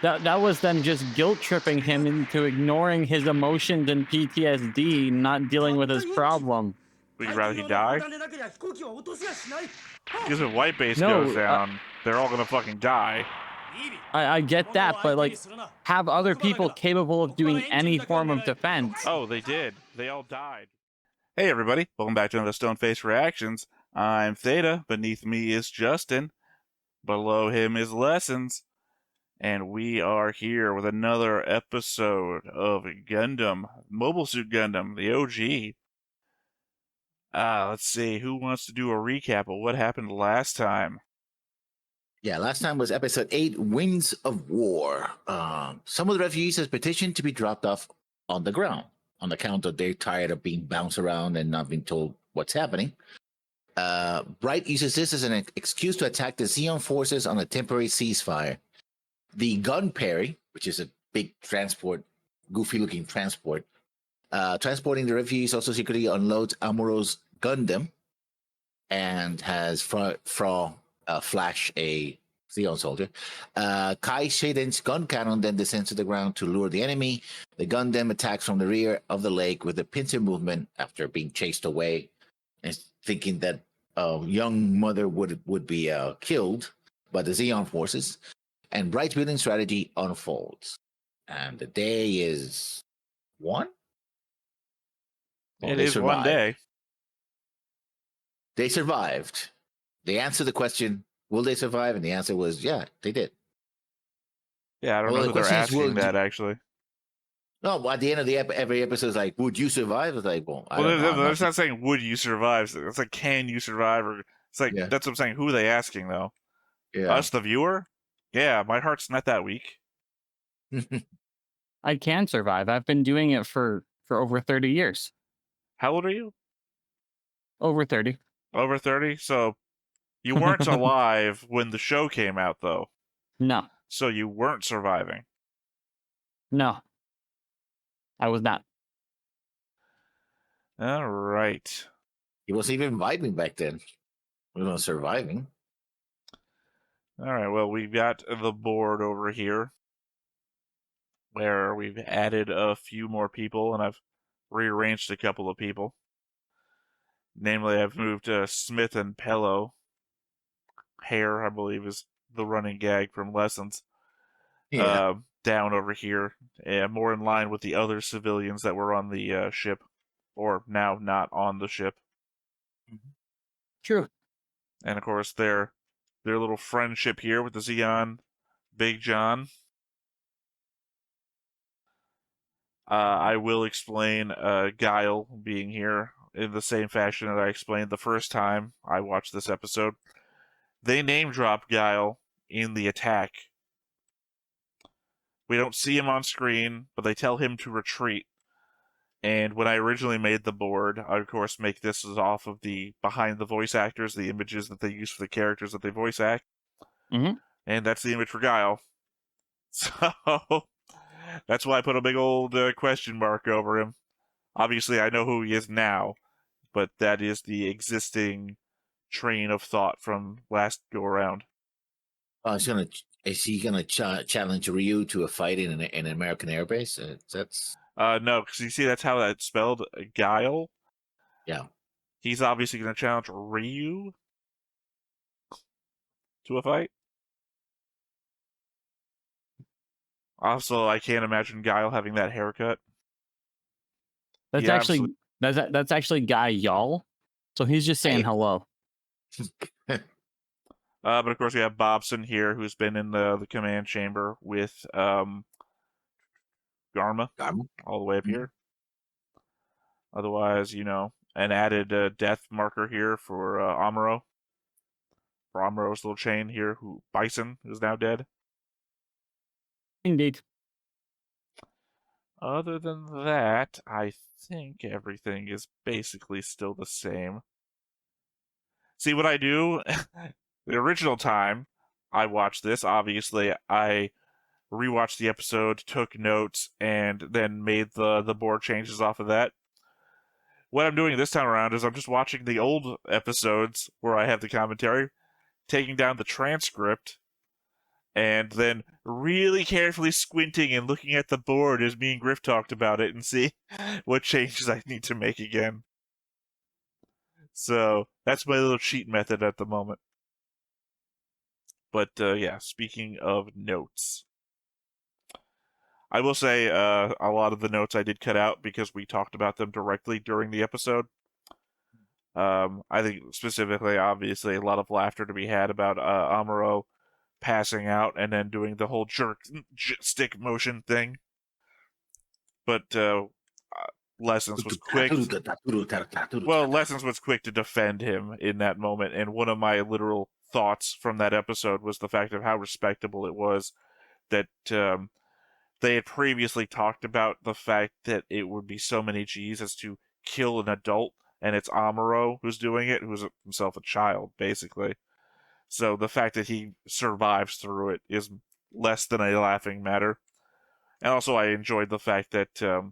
That was them just guilt tripping him into ignoring his emotions and PTSD, not dealing with his problem. Would you rather he die? Because if white base No, goes down, they're all gonna fucking die. I get that, but like, have other people capable of doing any form of defense. Oh, they did. They all died. Hey everybody, welcome back to another Stone Face Reactions. I'm Theta, beneath me is Justin, below him is Lessons, and we are here with another episode of Gundam, Mobile Suit Gundam, the OG. Let's see, who wants to do a recap of what happened last time? Yeah, last time was episode 8, Winds of War. Some of the refugees has petitioned to be dropped off on the ground on account of they're tired of being bounced around and not being told what's happening. Bright uses this as an excuse to attack the Zeon forces on a temporary ceasefire. The Gun Perry, which is a big transport, goofy-looking transport, transporting the refugees, also secretly unloads Amuro's Gundam and has Flash, a Zeon soldier. Kai Shaiden's gun cannon then descends to the ground to lure the enemy. The Gundam attacks from the rear of the lake with a pincer movement after being chased away, and thinking that young mother would be killed by the Zeon forces. And Bright's building strategy unfolds. And the day is one? It is one day. They survived. They answered the question, will they survive? And the answer was, yeah, they did. Yeah, I don't know who they're asking that, actually. No, well, at the end of every episode, it's like, would you survive? It's like, well, it's not saying, would you survive? It's like, can you survive? Or it's like, that's what I'm saying. Who are they asking, though? Yeah. Us, the viewer? Yeah, my heart's not that weak. I can survive. I've been doing it for over 30 years. How old are you? Over 30. Over 30? So you weren't alive when the show came out, though. No. So you weren't surviving. No. I was not. All right. He wasn't even vibing back then. We weren't surviving. All right, well, we've got the board over here where we've added a few more people, and I've rearranged a couple of people. Namely, I've moved Smith and Pello. Hair, I believe, is the running gag from Lessons. Yeah. Down over here, more in line with the other civilians that were on the ship, or now not on the ship. True. And of course, their little friendship here with the Zeon, Big John. I will explain Guile being here in the same fashion that I explained the first time I watched this episode. They name drop Guile in the attack. We don't see him on screen, but they tell him to retreat. And when I originally made the board, I of course make this as off of the behind the voice actors, the images that they use for the characters that they voice act. Mm-hmm. And that's the image for Guile. So that's why I put a big old question mark over him. Obviously, I know who he is now, but that is the existing train of thought from last go around. Is he gonna challenge Ryu to a fight in an American airbase? That's no, because you see that's how that's spelled, Guile. Yeah. He's obviously going to challenge Ryu to a fight. Also, I can't imagine Guile having that haircut. That's actually Guy Y'all. So he's just saying hello. But of course we have Bobson here, who's been in the command chamber with Garma all the way up here. Otherwise, an added death marker here for Amuro. For Amuro's little chain here, Bison, who's now dead. Indeed. Other than that, I think everything is basically still the same. See what I do? The original time I watched this, obviously, I rewatched the episode, took notes, and then made the board changes off of that. What I'm doing this time around is I'm just watching the old episodes where I have the commentary, taking down the transcript, and then really carefully squinting and looking at the board as me and Griff talked about it and see what changes I need to make again. So that's my little cheat method at the moment. But yeah, speaking of notes, I will say a lot of the notes I did cut out because we talked about them directly during the episode. I think specifically, obviously, a lot of laughter to be had about Amuro passing out and then doing the whole jerk stick motion thing. But Lessons was quick. Well, Lessons was quick to defend him in that moment, and one of my literal thoughts from that episode was the fact of how respectable it was that they had previously talked about the fact that it would be so many G's as to kill an adult, and it's Amuro who's doing it, who's himself a child, basically. So the fact that he survives through it is less than a laughing matter. And also I enjoyed the fact that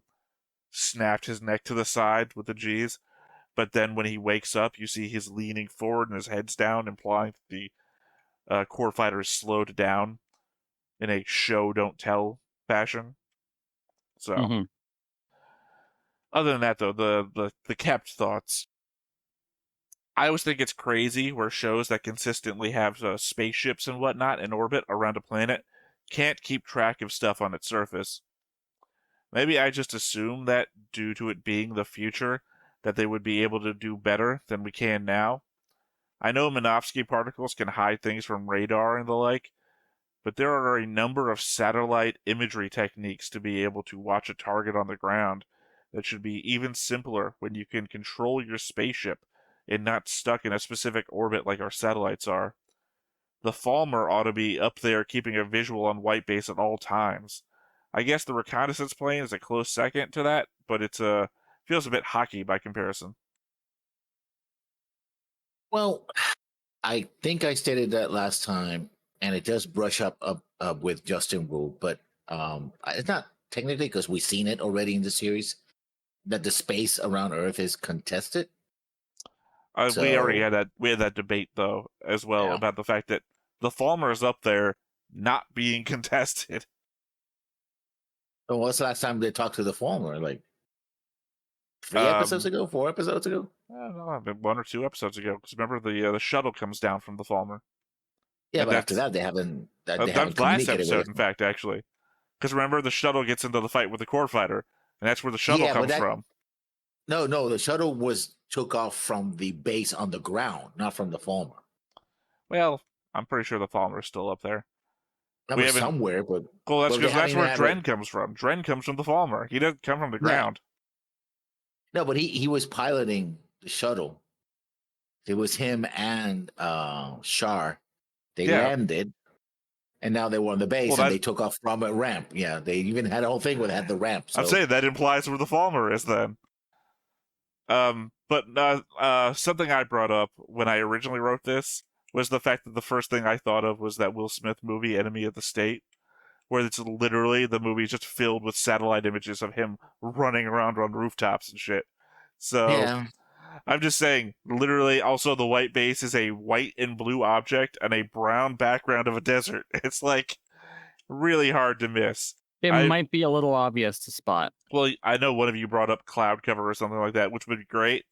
snapped his neck to the side with the G's, but then when he wakes up, you see he's leaning forward and his head's down, implying that the core fighter is slowed down in a show don't tell fashion. So other than that, though, the kept thoughts, I always think it's crazy where shows that consistently have spaceships and whatnot in orbit around a planet can't keep track of stuff on its surface. Maybe I just assume that due to it being the future, that they would be able to do better than we can now. I know Minovsky particles can hide things from radar and the like, but there are a number of satellite imagery techniques to be able to watch a target on the ground that should be even simpler when you can control your spaceship and not stuck in a specific orbit like our satellites are. The Falmer ought to be up there keeping a visual on white base at all times. I guess the reconnaissance plane is a close second to that, but it's feels a bit hockey by comparison. Well, I think I stated that last time, and it does brush up with Justin Wu, but it's not technically because we've seen it already in the series that the space around Earth is contested. We already had that. We had that debate though as well about the fact that the Falmer is up there not being contested. So what's the last time they talked to the Falmer? Like 3 episodes ago, 4 episodes ago? I don't know, 1 or 2 episodes ago. Because remember the shuttle comes down from the Falmer. Yeah, but after that they haven't. They haven't last episode, in fact, actually. Because remember, the shuttle gets into the fight with the core fighter, and that's where the shuttle comes from. No, the shuttle took off from the base on the ground, not from the Falmer. Well, I'm pretty sure the Falmer is still up there. Somewhere, but well, that's because that's where Dren comes from. Dren comes from the Falmer. He doesn't come from the ground. No, but he was piloting the shuttle. It was him and Shar. They landed, and now they were on the base, and they took off from a ramp. Yeah, they even had a whole thing where they had the ramp. So. I'm saying that implies where the Falmer is then. But something I brought up when I originally wrote this was the fact that the first thing I thought of was that Will Smith movie, Enemy of the State, where it's literally the movie just filled with satellite images of him running around on rooftops and shit. So I'm just saying, literally, also the white base is a white and blue object and a brown background of a desert. It's like really hard to miss. It might be a little obvious to spot. Well, I know one of you brought up cloud cover or something like that, which would be great,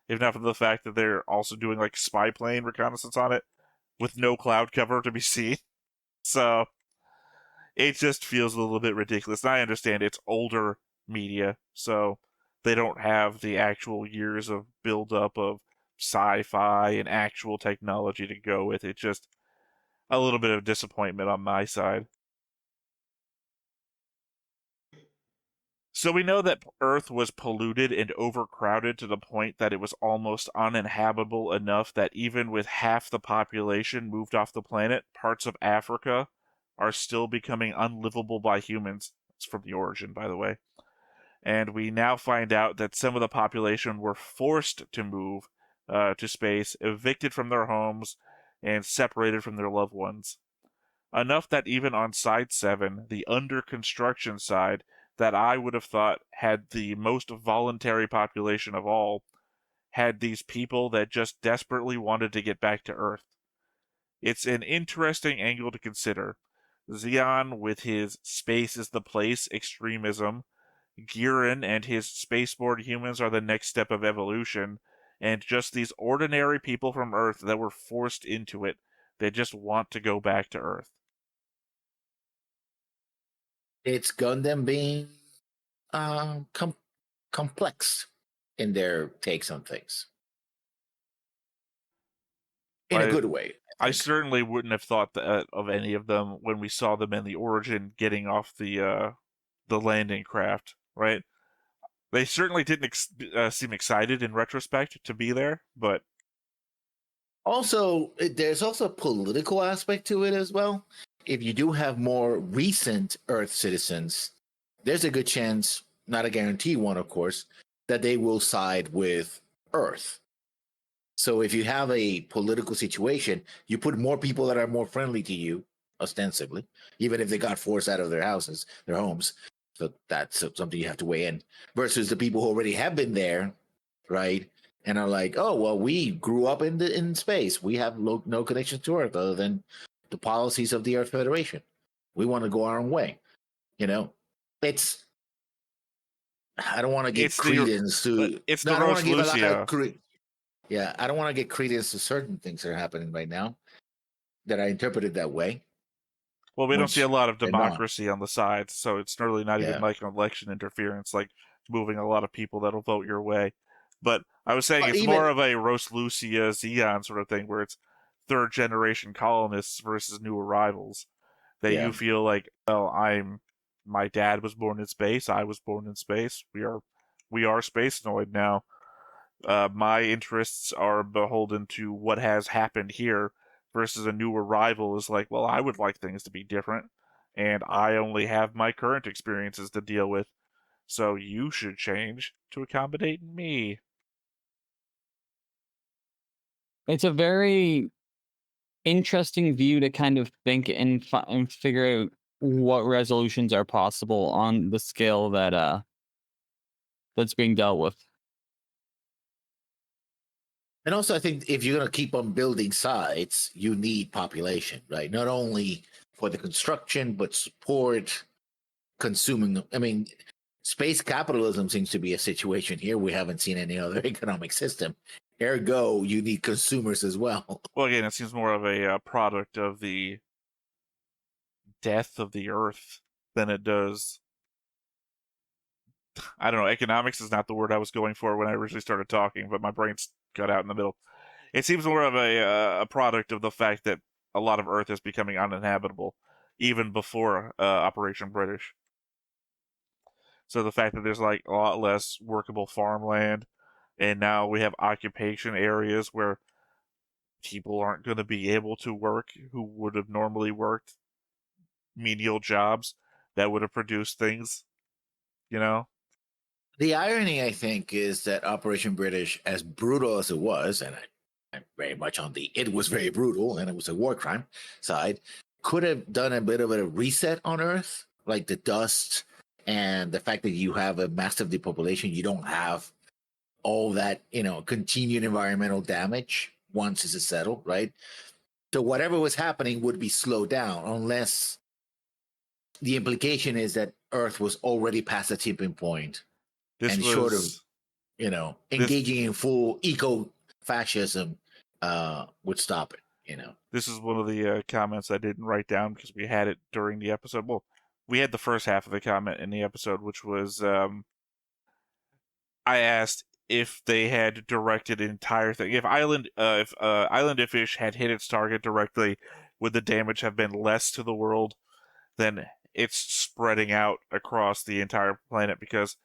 if not for the fact that they're also doing like spy plane reconnaissance on it with no cloud cover to be seen. So it just feels a little bit ridiculous. And I understand it's older media, so they don't have the actual years of build-up of sci-fi and actual technology to go with. It's just a little bit of disappointment on my side. So we know that Earth was polluted and overcrowded to the point that it was almost uninhabitable enough that even with half the population moved off the planet, parts of Africa are still becoming unlivable by humans. It's from the origin, by the way. And we now find out that some of the population were forced to move to space, evicted from their homes, and separated from their loved ones. Enough that even on Side 7, the under construction side, that I would have thought had the most voluntary population of all, had these people that just desperately wanted to get back to Earth. It's an interesting angle to consider. Zeon with his space is the place extremism, Giran and his spaceborne humans are the next step of evolution, and just these ordinary people from Earth that were forced into it. They just want to go back to Earth. It's Gundam being complex in their takes on things. In a good way. I certainly wouldn't have thought that of any of them when we saw them in the origin getting off the landing craft, right? They certainly didn't seem excited in retrospect to be there, but also there's also a political aspect to it as well. If you do have more recent Earth citizens, there's a good chance, not a guarantee one, of course, that they will side with Earth. So if you have a political situation, you put more people that are more friendly to you, ostensibly, even if they got forced out of their houses, their homes. So that's something you have to weigh in. Versus the people who already have been there, right, and are like, oh well, we grew up in space. We have no connection to Earth other than the policies of the Earth Federation. We want to go our own way. You know, it's. I don't want to give credence to. It's no, the I don't want to give a lot Lucia. of yeah, I don't want to get credence to certain things that are happening right now that I interpreted that way. Well, we don't see a lot of democracy on the sides, so it's really not even like an election interference, like moving a lot of people that'll vote your way. But I was saying it's more of a Ros Lucia Zeon sort of thing, where it's third generation colonists versus new arrivals. That you feel like, well, my dad was born in space, I was born in space, we are Spacenoid now. My interests are beholden to what has happened here, versus a new arrival is like, well, I would like things to be different, and I only have my current experiences to deal with, so you should change to accommodate me. It's a very interesting view to kind of think and figure out what resolutions are possible on the scale that that's being dealt with. And also, I think if you're going to keep on building sites, you need population, right? Not only for the construction, but support, consuming. I mean, space capitalism seems to be a situation here. We haven't seen any other economic system. Ergo, you need consumers as well. Well, again, it seems more of a product of the death of the Earth than it does. I don't know. Economics is not the word I was going for when I originally started talking, but my brain's got out in the middle. It seems more of a product of the fact that a lot of Earth is becoming uninhabitable, even before Operation British. So the fact that there's like a lot less workable farmland, and now we have occupation areas where people aren't going to be able to work who would have normally worked menial jobs that would have produced things, you know? The irony, I think, is that Operation British, as brutal as it was, and I'm very much on the it was very brutal and it was a war crime side, could have done a bit of a reset on Earth, like the dust and the fact that you have a massive depopulation. You don't have all that, continued environmental damage once it's settled, right? So whatever was happening would be slowed down, unless the implication is that Earth was already past the tipping point. Short of, engaging in full eco-fascism would stop it, This is one of the comments I didn't write down because we had it during the episode. Well, we had the first half of the comment in the episode, which was, I asked if they had directed an entire thing. If Island Ifish had hit its target directly, would the damage have been less to the world than it's spreading out across the entire planet? Because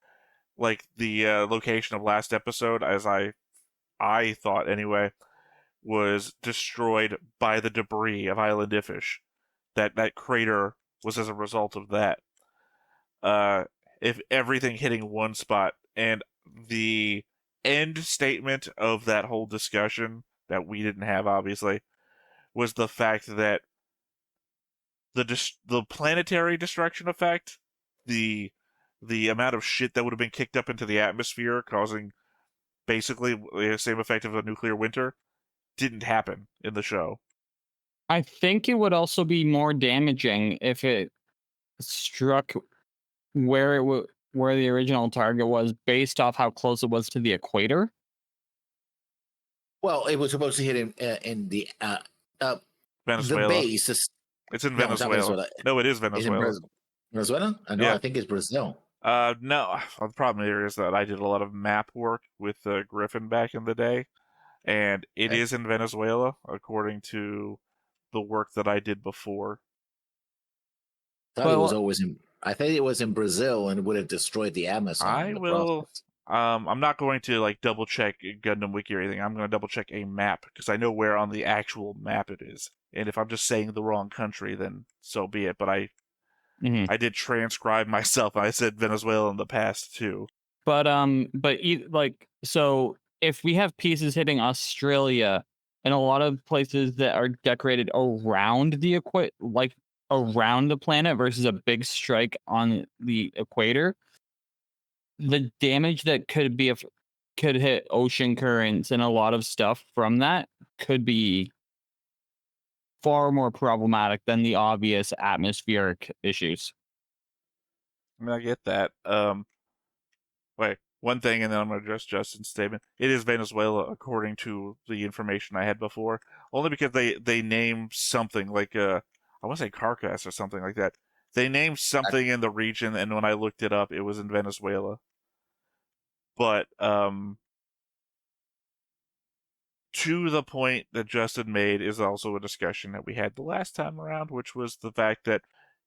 like the location of last episode, as I thought anyway, was destroyed by the debris of Island Ifish. That crater was as a result of that. If everything hitting one spot, and the end statement of that whole discussion that we didn't have, obviously, was the fact that the planetary destruction effect, the amount of shit that would have been kicked up into the atmosphere, causing basically the same effect of a nuclear winter, didn't happen in the show. I think it would also be more damaging if it struck where the original target was based off how close it was to the equator. Well, it was supposed to hit in the Venezuela. base. It's in No, it's not Venezuela. Venezuela. No, it is Is it Venezuela. Venezuela? I know. Yeah. I think it's Brazil. No. The problem here is that I did a lot of map work with Griffin back in the day, and it Okay. is in Venezuela, according to the work that I did before. I thought it was Well, always in. I think it was in Brazil and would have destroyed the Amazon I in the will. process. I'm not going to like double check Gundam Wiki or anything. I'm going to double check a map because I know where on the actual map it is. And if I'm just saying the wrong country, then so be it. But mhm. I did transcribe myself. I said Venezuela in the past too. But like, so if we have pieces hitting Australia and a lot of places that are decorated around like around the planet versus a big strike on the equator, the damage that could hit ocean currents and a lot of stuff from that could be far more problematic than the obvious atmospheric issues. I mean, I get that. Wait, one thing, and then I'm going to address Justin's statement. It is Venezuela, according to the information I had before. Only because they named something like I want to say Carcass or something like that. They named something in the region, and when I looked it up, it was in Venezuela. But to the point that Justin made is also a discussion that we had the last time around, which was the fact that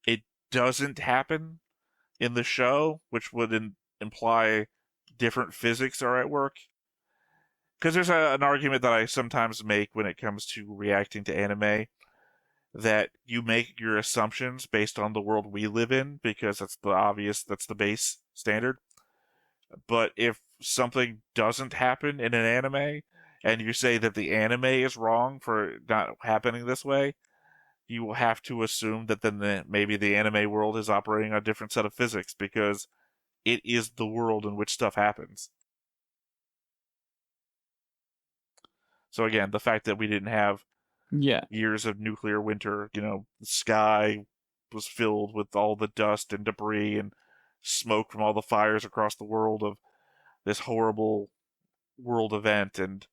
it doesn't happen in the show, which would imply different physics are at work. Because there's an argument that I sometimes make when it comes to reacting to anime that you make your assumptions based on the world we live in because that's the base standard. But if something doesn't happen in an anime and you say that the anime is wrong for not happening this way, you will have to assume that then maybe the anime world is operating on a different set of physics because it is the world in which stuff happens. So again, the fact that we didn't have years of nuclear winter, the sky was filled with all the dust and debris and smoke from all the fires across the world of this horrible world event, and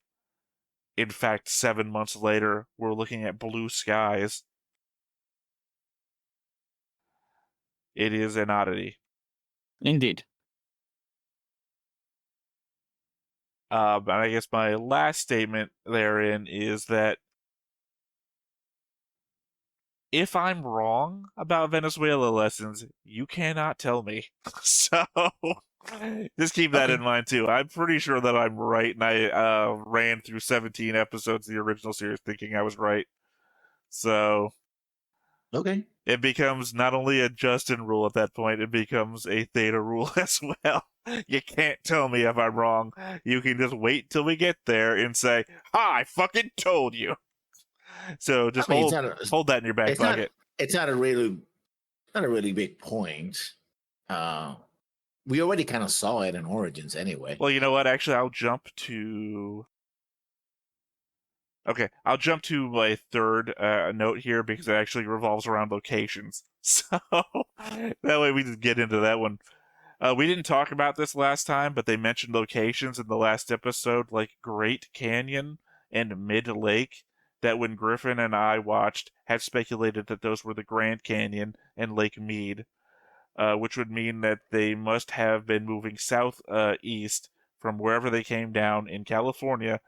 in fact 7 months later we're looking at blue skies. It is an oddity. Indeed. But I guess my last statement therein is that if I'm wrong about Venezuela lessons, you cannot tell me. So just keep that in mind too. I'm pretty sure that I'm right, and I ran through 17 episodes of the original series thinking I was right. So Okay. it becomes not only a Justin rule at that point, it becomes a Theta rule as well. You can't tell me if I'm wrong. You can just wait till we get there and say, "Ha! I fucking told you." So just hold that in your back pocket. It's not a really big point. We already kind of saw it in Origins anyway. Well, you know what? Actually, I'll jump to my third note here because it actually revolves around locations. So that way we just get into that one. We didn't talk about this last time, but they mentioned locations in the last episode, like Great Canyon and Mid Lake, that when Griffin and I watched, had speculated that those were the Grand Canyon and Lake Mead, which would mean that they must have been moving east from wherever they came down in California.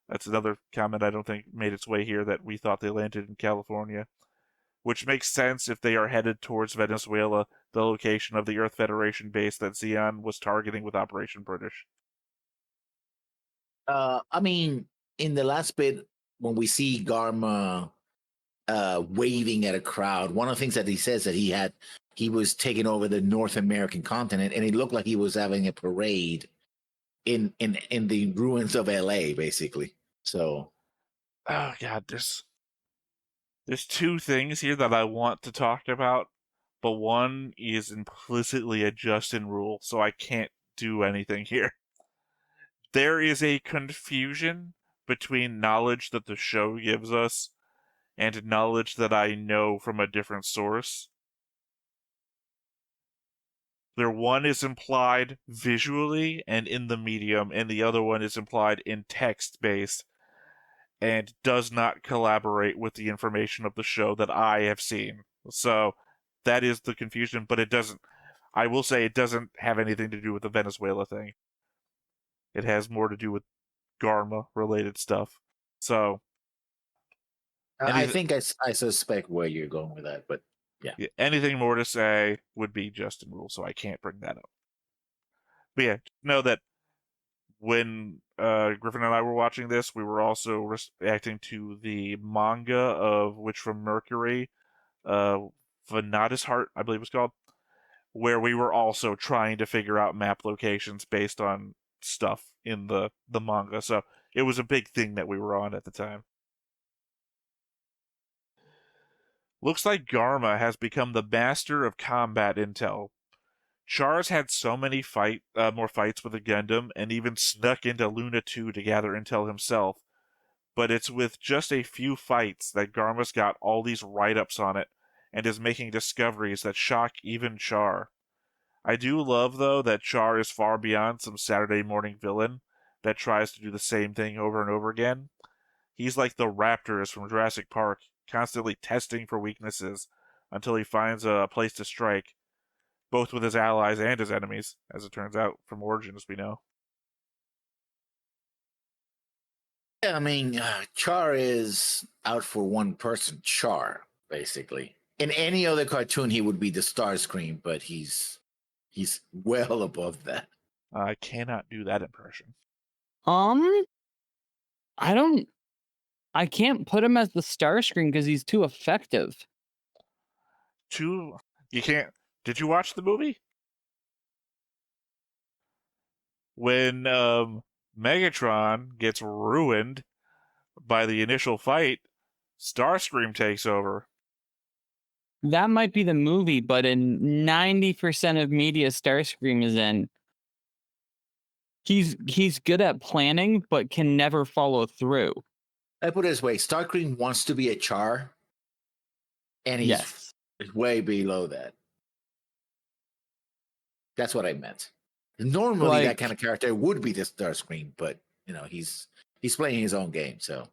That's another comment I don't think made its way here, that we thought they landed in California, which makes sense if they are headed towards Venezuela, the location of the Earth Federation base that Zeon was targeting with Operation British. I mean, in the last bit, when we see Garma waving at a crowd, one of the things that he says that he was taking over the North American continent, and it looked like he was having a parade in the ruins of LA, basically. So, oh god, there's two things here that I want to talk about, but one is implicitly a Justin rule, so I can't do anything here. There is a confusion between knowledge that the show gives us and knowledge that I know from a different source. One is implied visually and in the medium, and the other one is implied in text-based and does not collaborate with the information of the show that I have seen. So that is the confusion, but it doesn't, I will say it doesn't have anything to do with the Venezuela thing. It has more to do with Garma-related stuff. So I think I suspect where you're going with that, but yeah. Anything more to say would be Justin Rule, so I can't bring that up. But yeah, know that when Griffin and I were watching this, we were also reacting to the manga of Witch from Mercury, Vanada's Heart, I believe it was called, where we were also trying to figure out map locations based on stuff in the manga. So it was a big thing that we were on at the time. Looks like Garma has become the master of combat intel. Char's had so many more fights with the Gundam, and even snuck into Luna 2 to gather intel himself. But it's with just a few fights that Garma's got all these write-ups on it, and is making discoveries that shock even Char. I do love, though, that Char is far beyond some Saturday morning villain that tries to do the same thing over and over again. He's like the raptors from Jurassic Park, constantly testing for weaknesses until he finds a place to strike, both with his allies and his enemies, as it turns out from Origin, as we know. Yeah, I mean, Char is out for one person, Char, basically. In any other cartoon, he would be the Starscream, but he's well above that. I cannot do that impression. I can't put him as the Starscream because he's too effective. You can't. Did you watch the movie? When Megatron gets ruined by the initial fight, Starscream takes over. That might be the movie, but in 90% of media Starscream is in, he's good at planning, but can never follow through. I put it this way: Starscream wants to be a Char, and he's way below that. That's what I meant. Normally, that kind of character would be the Starscream, but he's playing his own game. So,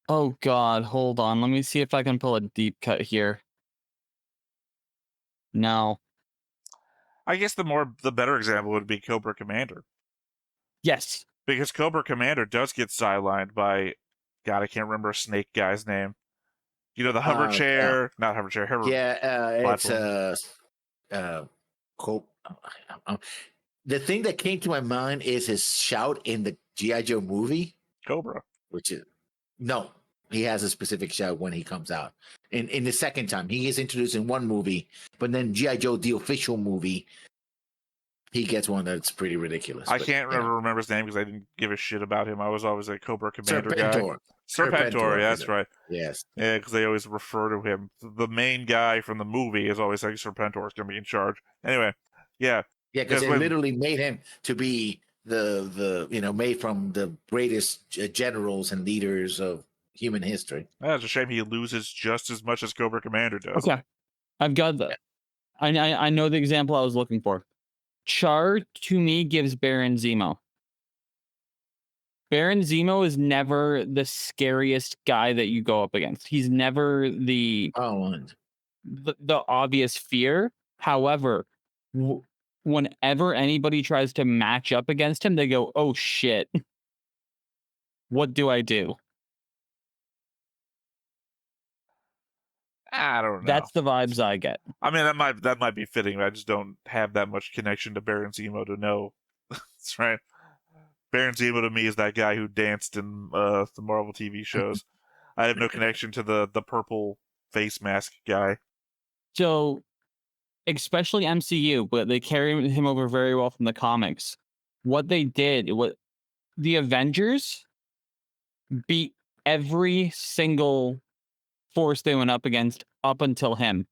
oh God, hold on. Let me see if I can pull a deep cut here. No. I guess the better example would be Cobra Commander. Yes. Because Cobra Commander does get sidelined by, God, I can't remember a snake guy's name. The hover chair, not hover chair, hover. Yeah, it's the thing that came to my mind is his shout in the G.I. Joe movie. Cobra. Which is, no, he has a specific shout when he comes out. In the second time, he is introduced in one movie, but then G.I. Joe, the official movie, he gets one that's pretty ridiculous. I can't remember his name because I didn't give a shit about him. I was always a Cobra Commander guy. Serpentor, yeah, that's right. Yes. Yeah, because they always refer to him. The main guy from the movie is always like Serpentor is going to be in charge. Anyway, yeah. Yeah, because they literally made him to be the made from the greatest generals and leaders of human history. It's a shame he loses just as much as Cobra Commander does. Okay. I've got that. I know the example I was looking for. Char, to me, gives Baron Zemo. Baron Zemo is never the scariest guy that you go up against. He's never the obvious fear. However, whenever anybody tries to match up against him, they go, oh shit. What do I do? I don't know. That's the vibes I get. I mean, that might be fitting. I just don't have that much connection to Baron Zemo to know. That's right. Baron Zemo to me is that guy who danced in the Marvel TV shows. I have no connection to the purple face mask guy. So, especially MCU, but they carry him over very well from the comics. What they did, the Avengers beat every single force they went up against up until him.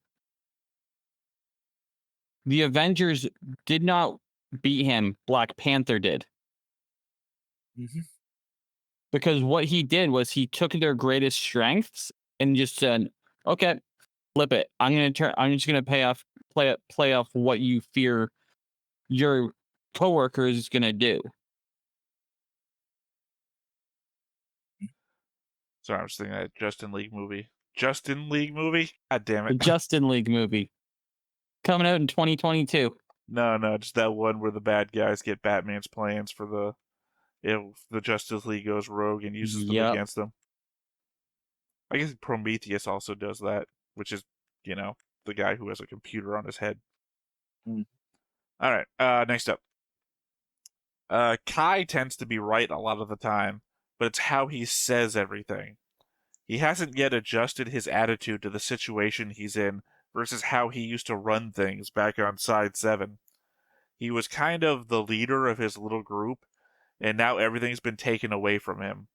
The Avengers did not beat him. Black Panther did. Mm-hmm. Because what he did was he took their greatest strengths and just said, "Okay, flip it. I'm just gonna play off what you fear your coworker is gonna do." Sorry, I'm just thinking that Justin League movie. Justin League movie? God damn The it. Justin League movie coming out in 2022. No, just that one where the bad guys get Batman's plans for the Justice League goes rogue and uses them Yep. against them. I guess Prometheus also does that, which is, the guy who has a computer on his head. Mm. All right, next up. Kai tends to be right a lot of the time, but it's how he says everything. He hasn't yet adjusted his attitude to the situation he's in versus how he used to run things back on Side 7. He was kind of the leader of his little group, and now everything's been taken away from him.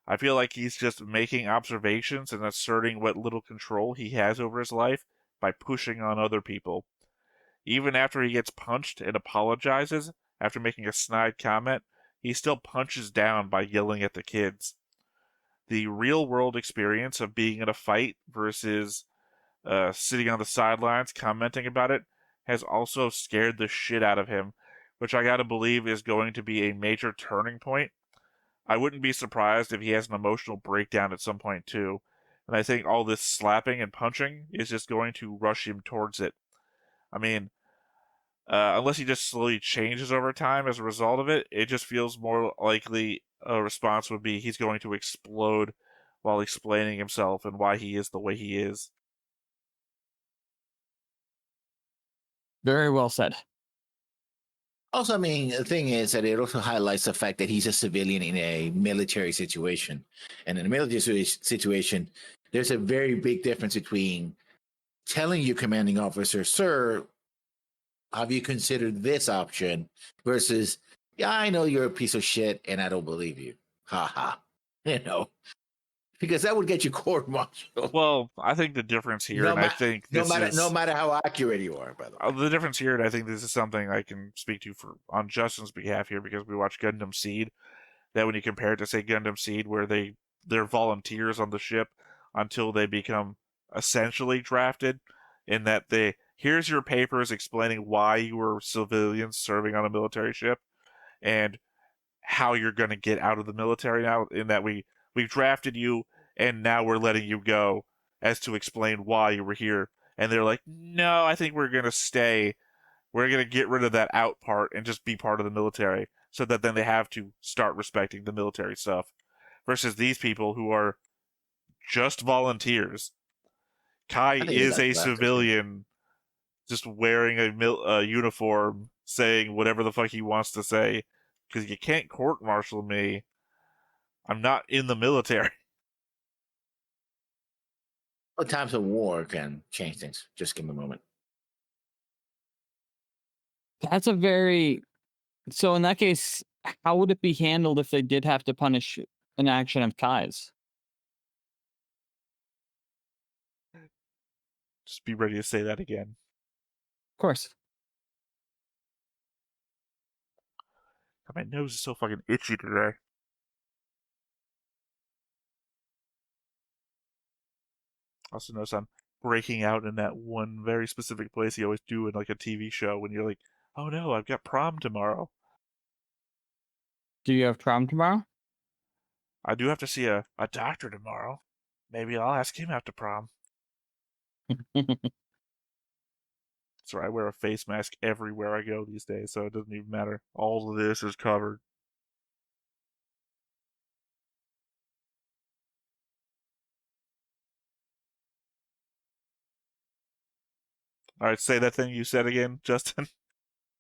I feel like he's just making observations and asserting what little control he has over his life by pushing on other people. Even after he gets punched and apologizes after making a snide comment, he still punches down by yelling at the kids. The real-world experience of being in a fight versus sitting on the sidelines commenting about it has also scared the shit out of him, which I gotta believe is going to be a major turning point. I wouldn't be surprised if he has an emotional breakdown at some point too, and I think all this slapping and punching is just going to rush him towards it. I mean, unless he just slowly changes over time as a result of it, it just feels more likely a response would be he's going to explode while explaining himself and why he is the way he is. Very well said. Also, I mean, the thing is that it also highlights the fact that he's a civilian in a military situation. And in a military situation, there's a very big difference between telling your commanding officer, "Sir, have you considered this option?" versus, "Yeah, I know you're a piece of shit and I don't believe you." Ha ha. Because that would get you court-martialed. Well, I think the difference here, and I think no this matter how accurate you are, by the way. the difference here, and I think this is something I can speak to on Justin's behalf here because we watched Gundam Seed. That when you compare it to say Gundam Seed, where they're volunteers on the ship until they become essentially drafted, in that here's your papers explaining why you were civilians serving on a military ship and how you're going to get out of the military now. In that we've drafted you and now we're letting you go as to explain why you were here. And they're like, no, I think we're going to stay. We're going to get rid of that out part and just be part of the military so that then they have to start respecting the military stuff. Versus these people who are just volunteers. Kai is a civilian just wearing a uniform saying whatever the fuck he wants to say because you can't court-martial me. I'm not in the military. Well, times of war can change things. Just give me a moment. That's so in that case, how would it be handled if they did have to punish an action of Kai's? Just be ready to say that again. Of course. My nose is so fucking itchy today. Also notice I'm breaking out in that one very specific place you always do in like a TV show when you're like, oh no, I've got prom tomorrow. Do you have prom tomorrow? I do have to see a doctor tomorrow. Maybe I'll ask him after prom. So I wear a face mask everywhere I go these days, so it doesn't even matter. All of this is covered. All right, say that thing you said again, Justin.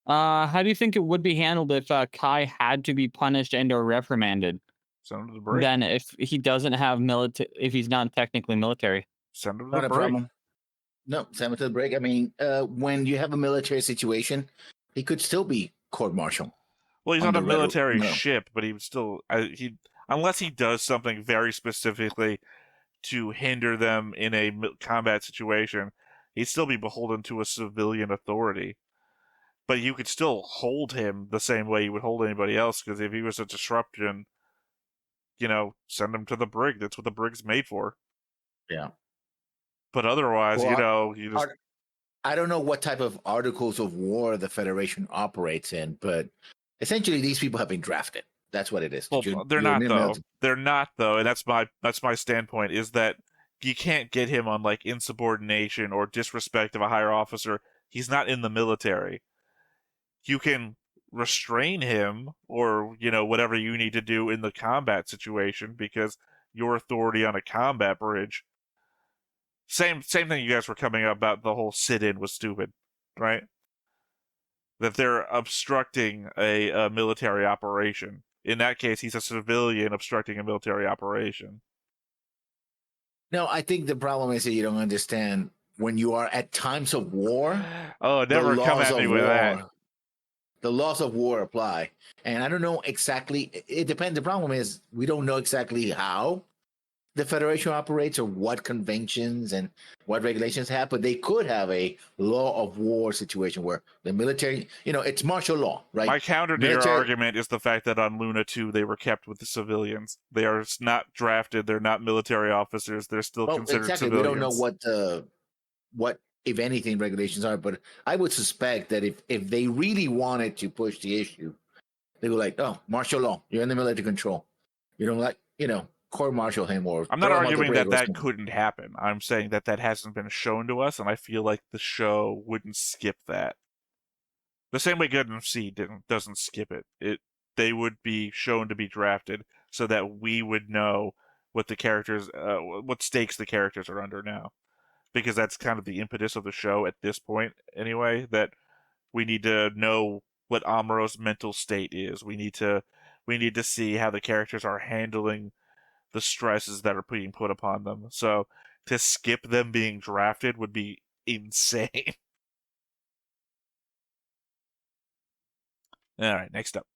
How do you think it would be handled if Kai had to be punished and or reprimanded? Send him to the break. Then if he doesn't have if he's not technically military. Send him to Not the a break. problem. No, send him to the break. I mean, when you have a military situation, he could still be court-martialed. Well, he's on a military ship, but he would still unless he does something very specifically to hinder them in a combat situation, he'd still be beholden to a civilian authority. But you could still hold him the same way you would hold anybody else, because if he was a disruption, send him to the brig. That's what the brig's made for. Yeah. But otherwise, Well, you just I don't know what type of articles of war the Federation operates in, but essentially these people have been drafted. That's what it is. well, they're not though. They're not though, and that's my standpoint is that you can't get him on like insubordination or disrespect of a higher officer. He's not in the military. You can restrain him or whatever you need to do in the combat situation because your authority on a combat bridge. Same thing you guys were coming up about the whole sit-in was stupid, right? That they're obstructing a military operation. In that case, he's a civilian obstructing a military operation. No, I think the problem is that you don't understand when you are at times of war. Oh, never come at me with that. The laws of war apply. And I don't know exactly. It depends. The problem is we don't know exactly how the Federation operates or what conventions and what regulations have, but they could have a law of war situation where the military, it's martial law, right? My counter to Military- your argument is the fact that on Luna 2 they were kept with the civilians. They are not drafted. They're not military officers. They're still considered exactly. civilians. We don't know what if anything regulations are, but I would suspect that if they really wanted to push the issue, they were like, oh, martial law, you're in the military control. You don't like, court martial him or I'm not arguing that couldn't happen. I'm saying that hasn't been shown to us, and I feel like the show wouldn't skip that. The same way Gundam C doesn't skip it. They would be shown to be drafted so that we would know what the characters, what stakes the characters are under now. Because that's kind of the impetus of the show at this point, anyway. That we need to know what Amuro's mental state is. We need to see how the characters are handling the stresses that are being put upon them. So to skip them being drafted would be insane. All right, next up.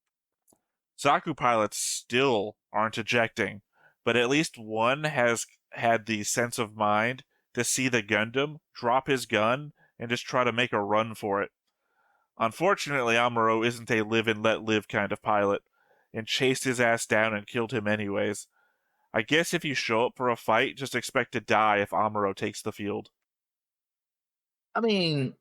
Zaku pilots still aren't ejecting, but at least one has had the sense of mind to see the Gundam, drop his gun, and just try to make a run for it. Unfortunately, Amuro isn't a live and let live kind of pilot, and chased his ass down and killed him anyways. I guess if you show up for a fight, just expect to die if Amuro takes the field. I mean,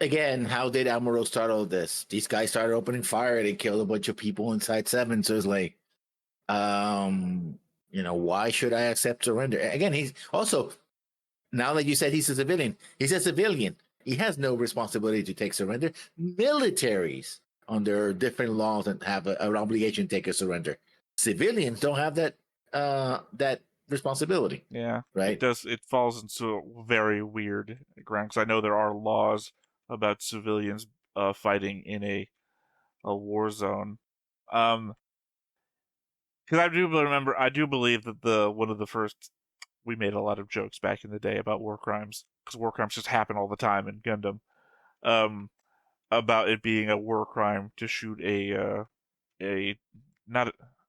again, how did Amuro start all this? These guys started opening fire. They killed a bunch of people inside 7. So it's like, why should I accept surrender? Again, he's also, now that you said he's a civilian, He has no responsibility to take surrender. Militaries, under different laws, and have an obligation to take a surrender. Civilians don't have that responsibility. Yeah, right. It falls into a very weird ground because I know there are laws about civilians fighting in a war zone. Because I do believe that one of the first, we made a lot of jokes back in the day about war crimes because war crimes just happen all the time in Gundam. About it being a war crime to shoot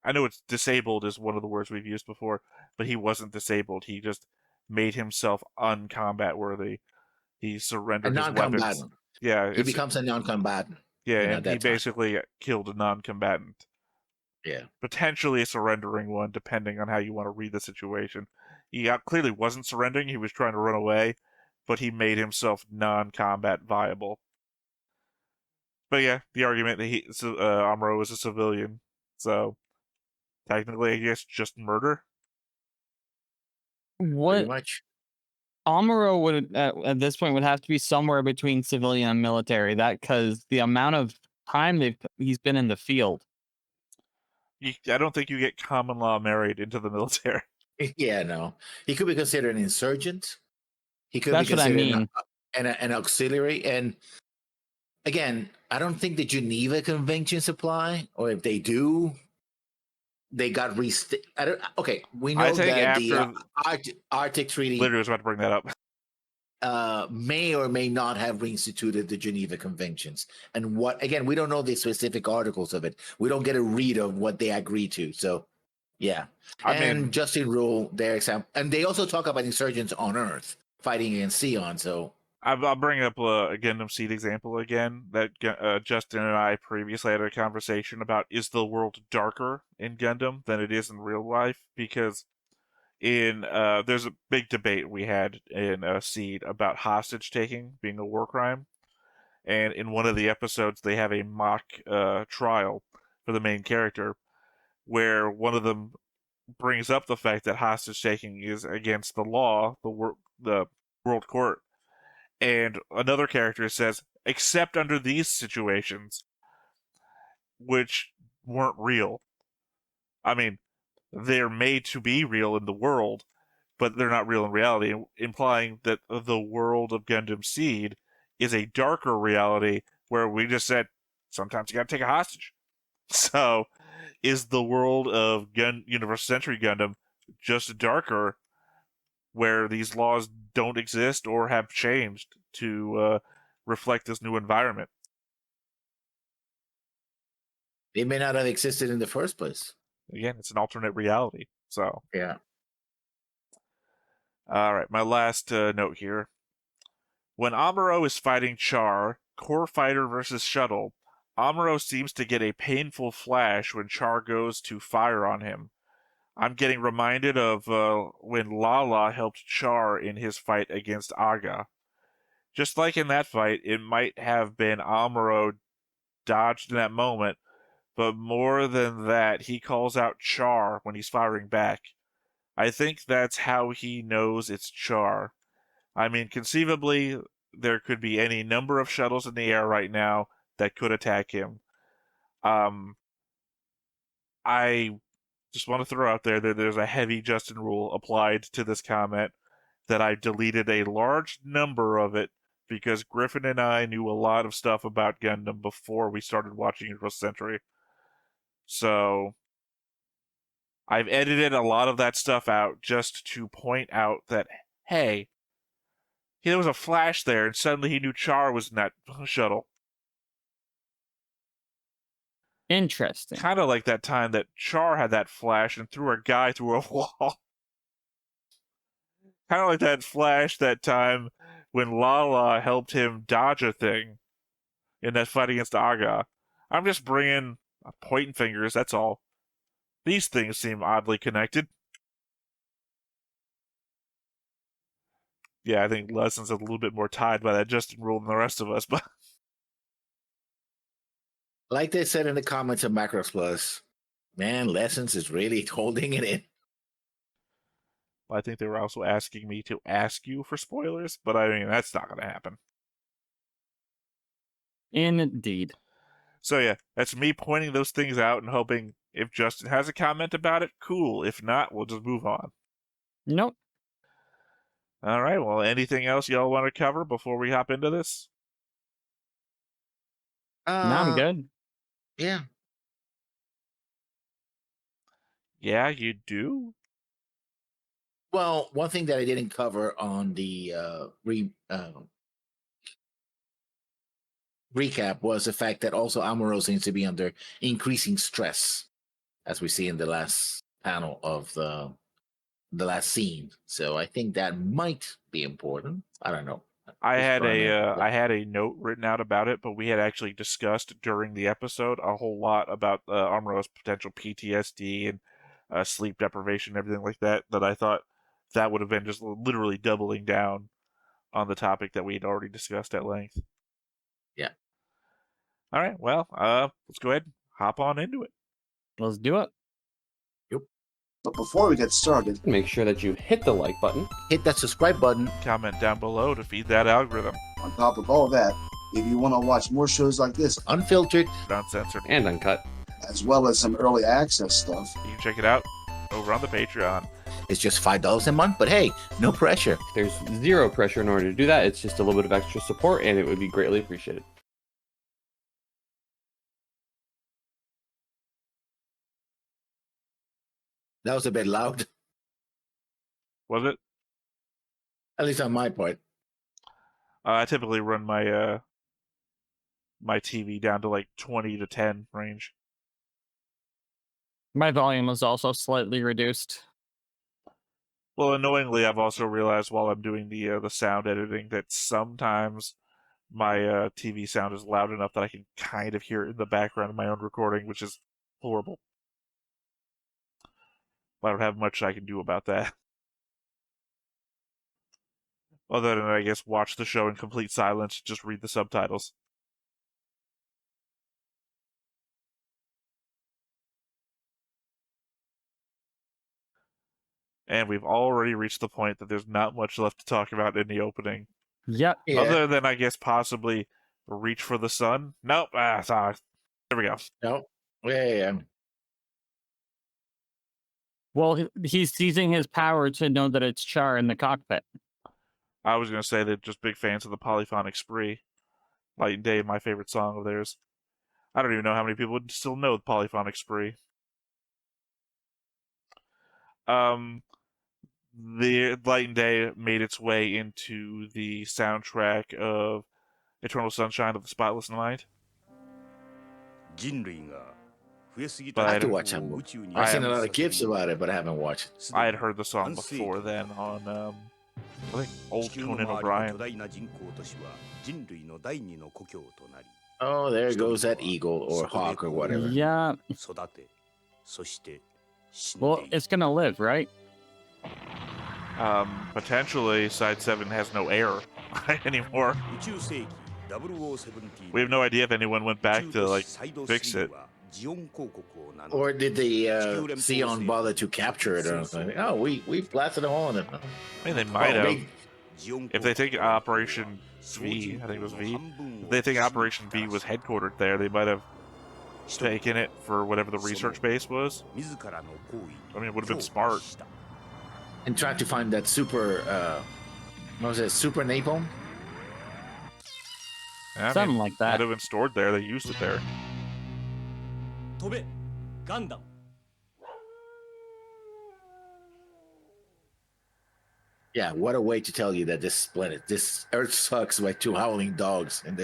I know it's disabled is one of the words we've used before, but he wasn't disabled. He just made himself uncombat worthy. He surrendered his weapons. Yeah, he becomes a non-combatant. Yeah, and he basically killed a non-combatant. Yeah, potentially surrendering one, depending on how you want to read the situation. He clearly wasn't surrendering. He was trying to run away, but he made himself non-combat viable. But yeah, the argument that Amuro was a civilian, so technically, I guess just murder. What? Pretty much. Amuro would at this point would have to be somewhere between civilian and military. That because the amount of time he's been in the field. I don't think you get common law married into the military. Yeah, no. He could be considered an insurgent. He could That's be considered what I mean. an auxiliary. And again, I don't think the Geneva Conventions apply, or if they do, they got okay, we know that the Arctic Treaty literally was about to bring that up. May or may not have reinstituted the Geneva Conventions. And we don't know the specific articles of it. We don't get a read of what they agree to. So, yeah. Justin Rule, their example. And they also talk about insurgents on Earth fighting against Sion. So, I'll bring up a Gundam Seed example again that Justin and I previously had a conversation about. Is the world darker in Gundam than it is in real life? Because there's a big debate we had in Seed about hostage taking being a war crime, and in one of the episodes they have a mock trial for the main character, where one of them brings up the fact that hostage taking is against the law, the world court, and another character says, except under these situations, which weren't real. I mean, they're made to be real in the world, but they're not real in reality, implying that the world of Gundam Seed is a darker reality where we just said, sometimes you gotta take a hostage. So, is the world of Universal Century Gundam just darker, where these laws don't exist or have changed to reflect this new environment? They may not have existed in the first place. Again, it's an alternate reality. So, Yeah. all right, my last note here. When Amuro is fighting Char, Core Fighter versus Shuttle, Amuro seems to get a painful flash when Char goes to fire on him. I'm getting reminded of when Lala helped Char in his fight against Aga. Just like in that fight, it might have been Amuro dodged in that moment, but more than that, he calls out Char when he's firing back. I think that's how he knows it's Char. I mean, conceivably, there could be any number of shuttles in the air right now that could attack him. I just want to throw out there that there's a heavy Justin rule applied to this comment, that I deleted a large number of it because Griffin and I knew a lot of stuff about Gundam before we started watching Universal Century. So I've edited a lot of that stuff out just to point out that, hey, there was a flash there, and suddenly he knew Char was in that shuttle. Interesting. Kind of like that time that Char had that flash and threw a guy through a wall. Kind of like that flash that time when Lala helped him dodge a thing in that fight against Aga. I'm just pointing fingers, that's all. These things seem oddly connected. Yeah, I think Lesson's a little bit more tied by that Justin rule than the rest of us, but Like they said in the comments of Macros Plus, man, Lessons is really holding it in. I think they were also asking me to ask you for spoilers, but I mean, that's not going to happen. Indeed. So yeah, that's me pointing those things out and hoping if Justin has a comment about it, cool. If not, we'll just move on. Nope. All right, well, anything else y'all want to cover before we hop into this? No, I'm good. Yeah. Yeah, you do? Well, one thing that I didn't cover on the recap was the fact that also Amuro seems to be under increasing stress, as we see in the last panel of the last scene. So I think that might be important. I don't know. I Just had throwing it. I had a note written out about it, but we had actually discussed during the episode a whole lot about Amuro's potential PTSD and sleep deprivation and everything like that. That I thought that would have been just literally doubling down on the topic that we had already discussed at length. Yeah. All right. Well, let's go ahead and hop on into it. Let's do it. But before we get started, Make sure that you hit the like button. Hit that subscribe button. Comment down below to feed that algorithm. on top of all that, if you want to watch more shows like this, Unfiltered. Uncensored. And uncut. as well as some early access stuff, You can check it out over on the Patreon. It's just $5 a month, but hey, no pressure. There's zero pressure in order to do that. It's just a little bit of extra support, and it would be greatly appreciated. That was a bit loud, Was it? at least on my part. I typically run my my TV down to like 20 to 10 range. My volume was also slightly reduced. Well, annoyingly, I've also realized while I'm doing the sound editing that sometimes my TV sound is loud enough that I can kind of hear it in the background of my own recording, which is horrible. I don't have much I can do about that. Other than, I guess, watch the show in complete silence, just read the subtitles. And we've already reached the point that there's not much left to talk about in the opening. Yep. Yeah. Other than, I guess, possibly Reach for the Sun. Nope. Sorry. There we go. No. Yeah. Well, he's seizing his power to know that it's Char in the cockpit. I was going to say they're just big fans of the Polyphonic Spree. Light and Day, my favorite song of theirs. I don't even know how many people would still know the Polyphonic Spree. The Light and Day made its way into the soundtrack of Eternal Sunshine of the Spotless Mind. But I have to watch that movie. I've seen a lot of gifs about it, but I haven't watched it. I had heard the song before then on, I think, old Conan O'Brien. Oh, there goes that eagle or hawk or whatever. Yeah. Well, it's gonna live, right? Potentially, Side 7 has no air anymore. We have no idea if anyone went back to, like, fix it. Or did the Xeon bother to capture it or something? Oh, we blasted a hole in it. I mean, they might have. If they think Operation V, I think it was V, if they think Operation V was headquartered there, they might have taken it for whatever the research base was. I mean, it would have been smart. And tried to find that super, what was it, super napalm? Yeah, Something like that. Might have been stored there. They used it there. Gundam. Yeah, what a way to tell you that this planet, this Earth sucks like two howling dogs in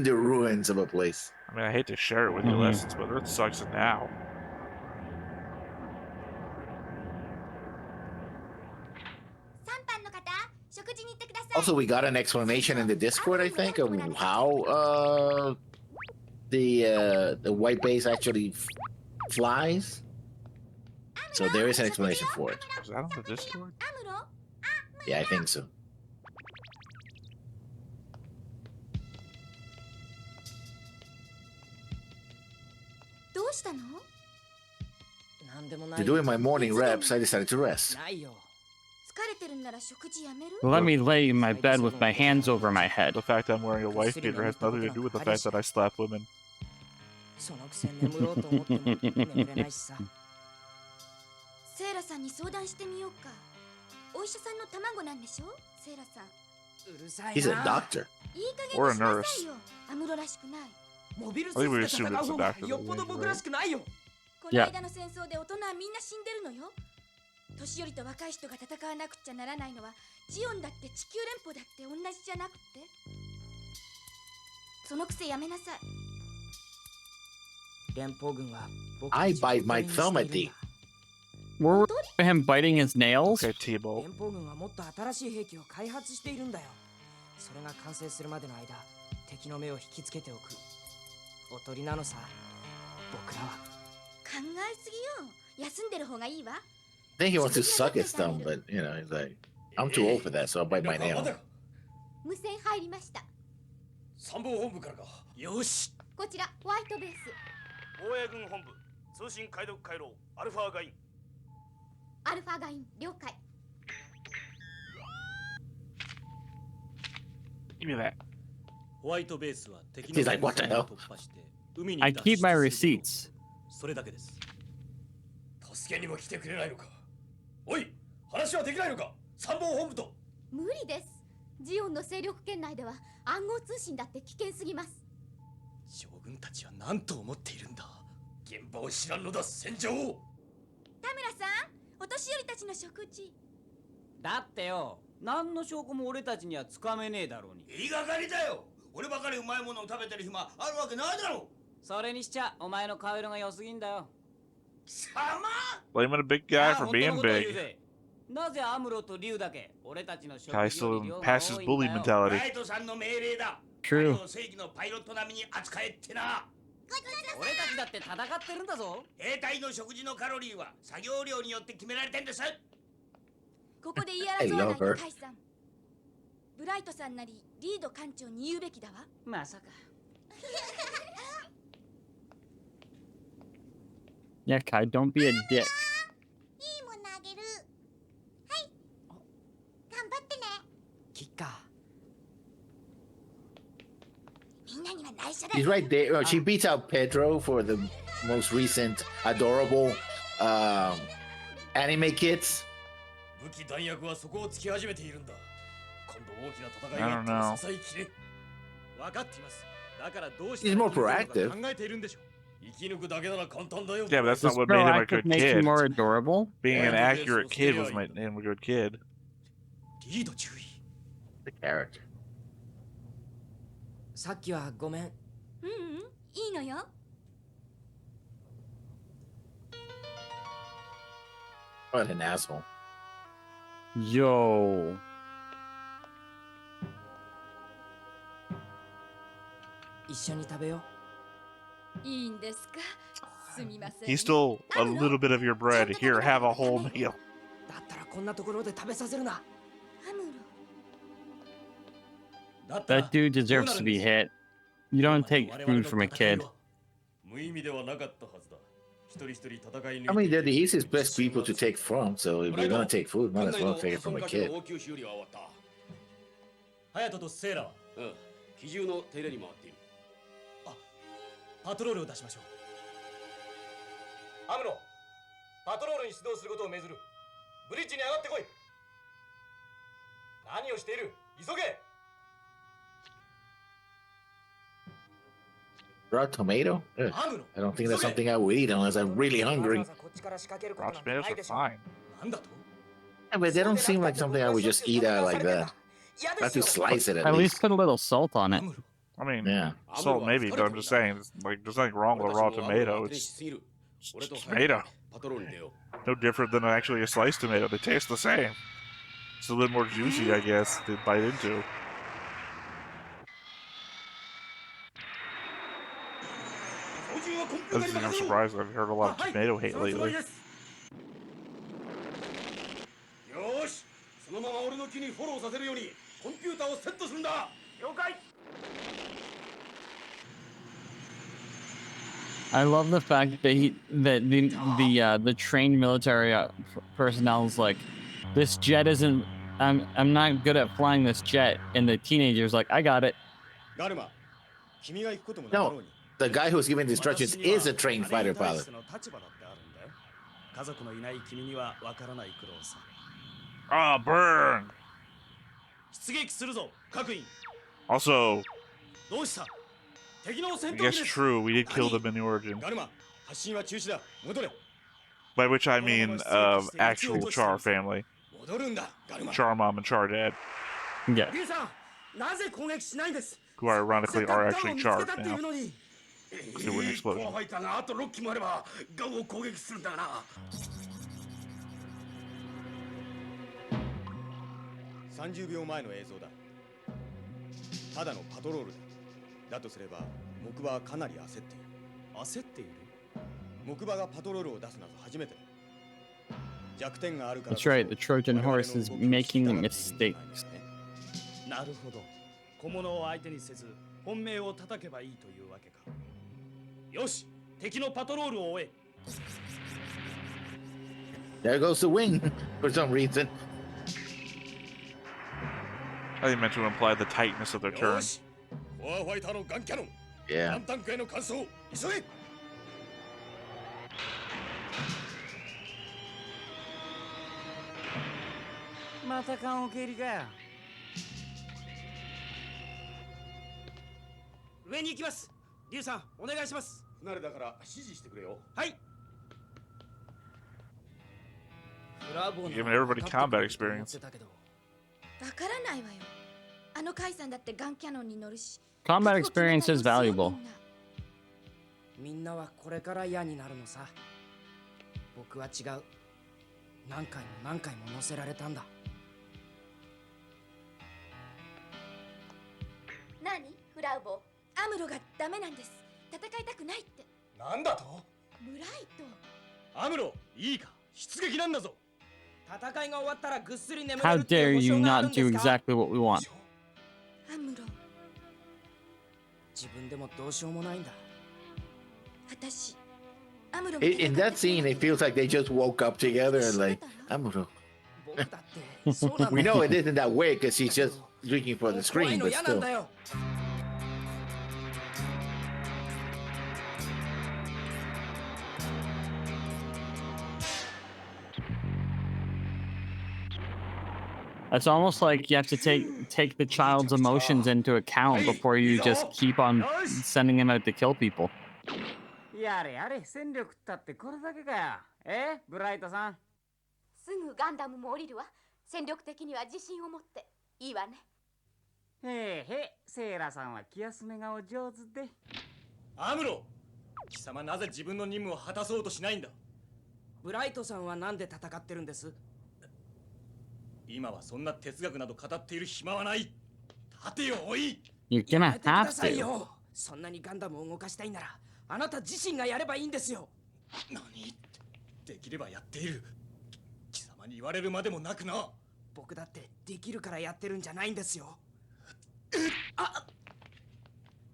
the ruins of a place. I mean, I hate to share it with you, Lessons, but Earth sucks now. Also, we got an explanation in the Discord, I think, of how the white base actually flies. So there is an explanation for it. Is that on the Discord? Yeah, I think so. To doing my morning reps, I decided to rest. Let me lay in my bed with my hands over my head. The fact I'm wearing a wife beater has nothing to do with the fact that I slap women. そのくせ眠ろうと思っても眠れないしさ。セイラさんに相談してみようか。お医者さんの卵なんでしょ、セイラさん。うるさい He's a な。 doctor. いい加減にしなさいよ。アムロらしくない。モビルス I think ー we ツで assumed 戦 it's う a 方が doctor. よっぽど僕らしくないよ。この間の戦争で大人はみんな死んでるのよ。年寄りと若い人が戦わなくちゃならないのはジオンだって地球連邦だって同じじゃなくて。そのくせやめなさい。 I bite my thumb at thee. We're him biting his nails? Okay, T-Bolt. 連邦軍はもっと新しい兵器を開発しているんだよ。それが完成するまでの間、敵の目を引きつけておく。おとりなのさ、僕らは。考えすぎよ。休んでる方がいいわ。I think he wants to suck his thumb, but you know, he's like, I'm too old for that, so I'll bite my nail. 無線入りました。参謀本部からか。よし。こちらホワイトベース。防衛軍本部通信解読回廊アルファガイン。アルファガイン了解。 Give me that. ホワイトベースは敵 He's like, what the hell? 突破して海に I 脱 keep 出 my する receipts. それだけです。助けにも来てくれないのか。おい、話はできないのか。参謀本部と。無理です。ジオンの勢力圏内では暗号通信だって危険すぎます。将軍たちは何と思っているんだ。現場を知らんのだ、戦場。田村さん、お年寄りたちの食事。だってよ、何の証拠も俺たちにはつかめねえだろうに。言いがかりだよ。俺ばかりうまいものを食べてる暇あるわけないだろう。それにしちゃお前の顔色が良すぎんだよ。貴様 Blaming a big guy for being big. なぜアムロとリュウだけ俺たちの食 Guy 事より still 量が passes 多い bully んだよ。 mentality. ライトさんの命令だ。 True. 正義のパイロット並みに扱えってな。俺たちだって戦ってるんだぞ。兵隊の食事のカロリーは作業量によって決められてんです。ここで言い争わないで、カイさん。ブライトさんなりリード艦長に言うべきだわ。まさか。Yeah, Kai, don't be a dick. いいものあげる。はい。頑張ってね。キッカー。みんなには内緒だ。 He's right there. She beats out Pedro for the most recent adorable anime kits. 武器弾薬はそこを突き始めているんだ。今度大きな戦い I があ don't ったら know. 支えきれ。分かっています。だからどうし He's て more proactive. 考えているんでしょう。生き抜くだけなら簡単だよ。 Yeah, but that's not Does what made him a proactive good make him kid. more adorable? Being an accurate kid was made him a good kid. リード注意。 The character. さっきはごめん。いいのよ。What an asshole. Yo. 一緒に食べよう。いいんですか。すみません。 He stole a little bit of your bread. Here, have a whole meal. だったらこんなところで食べさせるな。アムロ。だったら That dude deserves to be hit. You don't take food from a kid. 無意味ではなかったはずだ。一人一人戦い I mean, they're the easiest best people to take from, so if you're gonna take food, might as well take it from a kid. ハヤトとセーラは機銃の手入れに回っている。パトロールを出しましょう。アムロ、パトロールに出動することを命ずる。ブリッジに上がってこい。何をしている？急げ。 Raw tomato? Ugh. I don't think that's something I would eat unless I'm really hungry. Raw tomatoes are fine. Yeah, but they don't seem like something I would just eat out like that. I have to slice it at At least least. put a little salt on it. I mean, Yeah. salt maybe, but I'm just saying, like, there's nothing wrong with a raw tomato. It's tomato. No different than actually a sliced tomato. They taste the same. It's a little more juicy, I guess, to bite into. I think I'm surprised. I've heard a lot of tomato hate lately. よし、そのまま俺の木にフォローさせるようにコンピューターをセットするんだ。了解。 I love the fact that the trained military personnel is like, this jet isn't. I'm not good at flying this jet, and the teenager's like, I got it. ガルマ、君が行くこともなかろう No, に。 the guy who's giving the instructions is a trained fighter pilot. 家族のいない君にはわからない苦労さ。 Ah, burn! 出撃するぞ、各員。 Also, どうした？敵の戦 I 闘機 guess です。 true, we did kill them in the origin. ガルマ、発進は中止だ。戻れ。 By which I mean actual Char family. 戻るんだ、ガルマ。 Char mom and Char dad, Yeah. リュウさん、なぜ攻撃しないんです？ who ironically are actually ガンを Char 見つけたっていう now. のに。 They were an explosion. コアファイターがあと6機もあればガンを攻撃するんだな。30秒前の映像だ。ただのパトロールだ。だとすれば木馬はかなり焦っている。焦っている？木馬がパトロールを出すなど初めてだ。弱点があるからこ That's そ right. The Trojan horse is making 我々の動きを聞きたがっているん mistakes. なるほど。小物を相手にせず本命を叩けばいいというわけか。よし、敵のパトロールを終え。 There goes the wing for some reason. I think meant to imply the tightness of their よ turn. し、コアファイターのガンキャノン。 Yeah. ガンタンクへの完走、急げ。 また缶オケ入りかよ。上に行きます。リュウさん、お願いします。不慣れだから指示してくれよ。はい。 Giving everybody combat experience. わからないわよ。あのカイさんだってガンキャノンに乗るし。 Combat experience is valuable. みんなはこれから嫌になるのさ。僕は違う。何回も何回も乗せられたんだ。何？フラウボ。アムロがダメなんです。戦いたくないって。なんだと？ブライト。アムロ、いいか。出撃なんだぞ。戦いが終わったらぐっすり眠れ How るってい dare う保 you 証がある not んで do すか？ exactly what we want? アムロ。自分でもどうしようもないんだ。私、アムロ In that scene, it feels like they just woke up together and like, Amuro. 僕だってそうなんだ We know it isn't that way because she's just reaching for the 怖い screen, の but 嫌なん still. だよ。It's almost like you have to take the child's emotions into account before you just keep on sending him out to kill people. やれやれ、戦力ったってこれだけかよ。ブライトさん。すぐガンダムも降りるわ。戦力的には自信を持って。いいわね。へえ、セイラさんは気休めがお上手で。アムロ、貴様なぜ自分の任務を果たそうとしないんだ。ブライトさんはなんで戦ってるんです？今はそんな哲学など語っている暇はない。立てよ、おい。 You're gonna やめてくだ have さい to. よ。そんなにガンダムを動かしたいなら、あなた自身がやればいいんですよ。何？できればやっている。貴様に言われるまでもなくな。僕だってできるからやってるんじゃないんですよ。 To